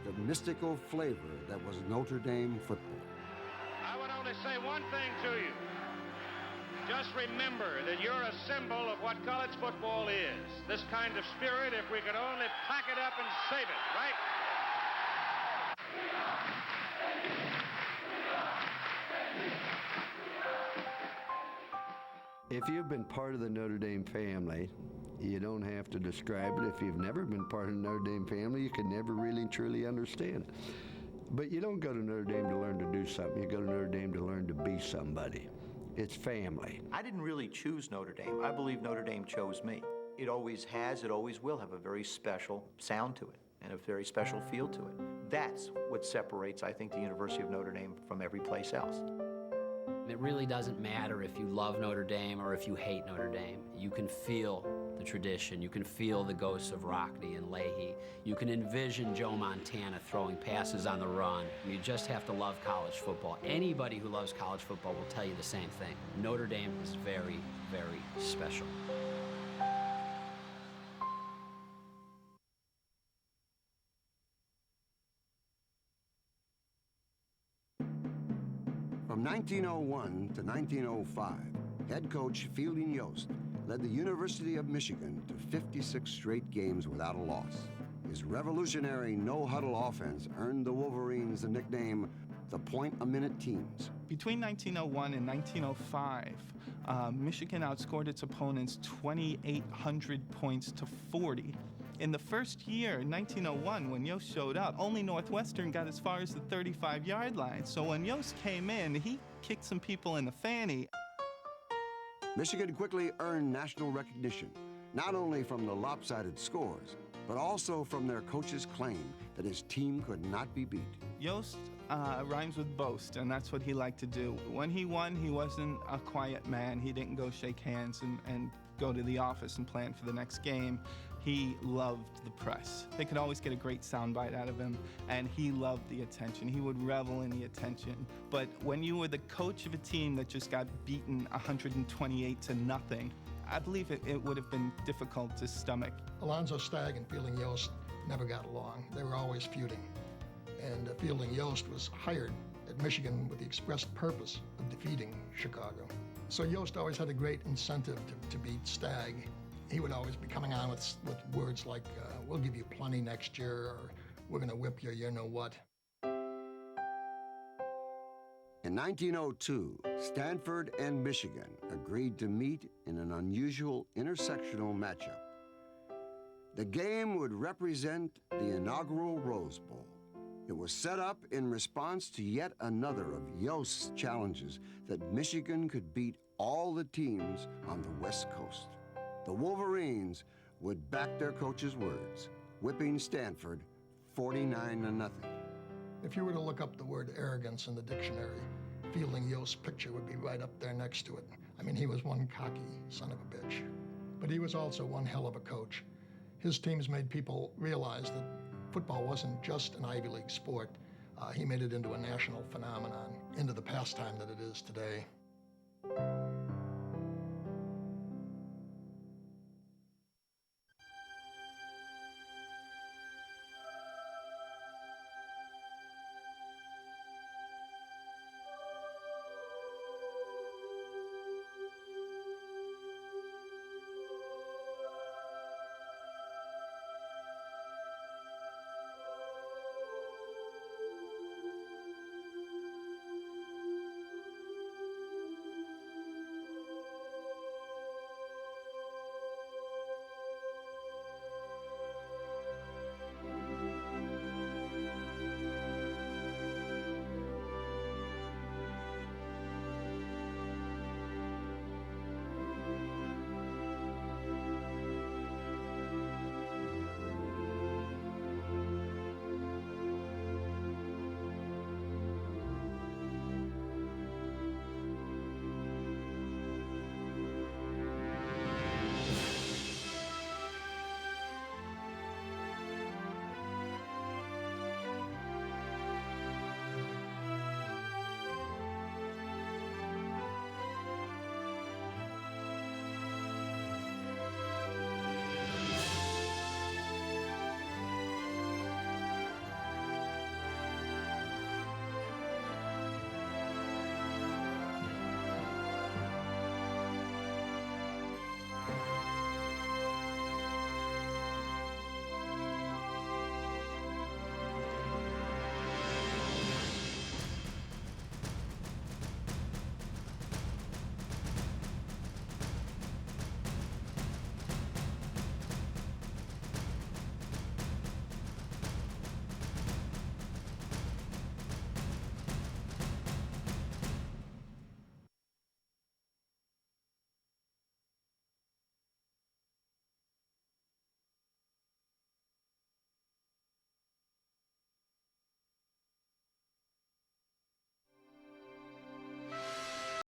the mystical flavor that was Notre Dame football. I would only say one thing to you. Just remember that you're a symbol of what college football is. This kind of spirit, if we could only pack it up and save it, right? If you've been part of the Notre Dame family, you don't have to describe it. If you've never been part of the Notre Dame family, you can never really truly understand it. But you don't go to Notre Dame to learn to do something. You go to Notre Dame to learn to be somebody. It's family. I didn't really choose Notre Dame. I believe Notre Dame chose me. It always has, it always will have a very special sound to it and a very special feel to it. That's what separates, I think, the University of Notre Dame from every place else. It really doesn't matter if you love Notre Dame or if you hate Notre Dame. You can feel the tradition. You can feel the ghosts of Rockne and Leahy. You can envision Joe Montana throwing passes on the run. You just have to love college football. Anybody who loves college football will tell you the same thing. Notre Dame is very, very special. From 1901 to 1905, head coach Fielding Yost led the University of Michigan to 56 straight games without a loss. His revolutionary no-huddle offense earned the Wolverines the nickname the point-a-minute teams. Between 1901 and 1905, Michigan outscored its opponents 2,800 points to 40. In the first year, 1901, when Yost showed up, only Northwestern got as far as the 35-yard line. So when Yost came in, he kicked some people in the fanny. Michigan quickly earned national recognition, not only from the lopsided scores, but also from their coach's claim that his team could not be beat. Yost rhymes with boast, and that's what he liked to do. When he won, he wasn't a quiet man. He didn't go shake hands and go to the office and plan for the next game. He loved the press. They could always get a great soundbite out of him, and he loved the attention. He would revel in the attention. But when you were the coach of a team that just got beaten 128-0, I believe it would have been difficult to stomach. Alonzo Stagg and Fielding Yost never got along. They were always feuding. And Fielding Yost was hired at Michigan with the express purpose of defeating Chicago. So Yost always had a great incentive to beat Stagg. He would always be coming on with words like, we'll give you plenty next year, or we're going to whip you know what. In 1902, Stanford and Michigan agreed to meet in an unusual intersectional matchup. The game would represent the inaugural Rose Bowl. It was set up in response to yet another of Yost's challenges that Michigan could beat all the teams on the West Coast. The Wolverines would back their coach's words, whipping Stanford 49-0. If you were to look up the word arrogance in the dictionary, Fielding Yost's picture would be right up there next to it. I mean, he was one cocky son of a bitch. But he was also one hell of a coach. His teams made people realize that football wasn't just an Ivy League sport. He made it into a national phenomenon, into the pastime that it is today.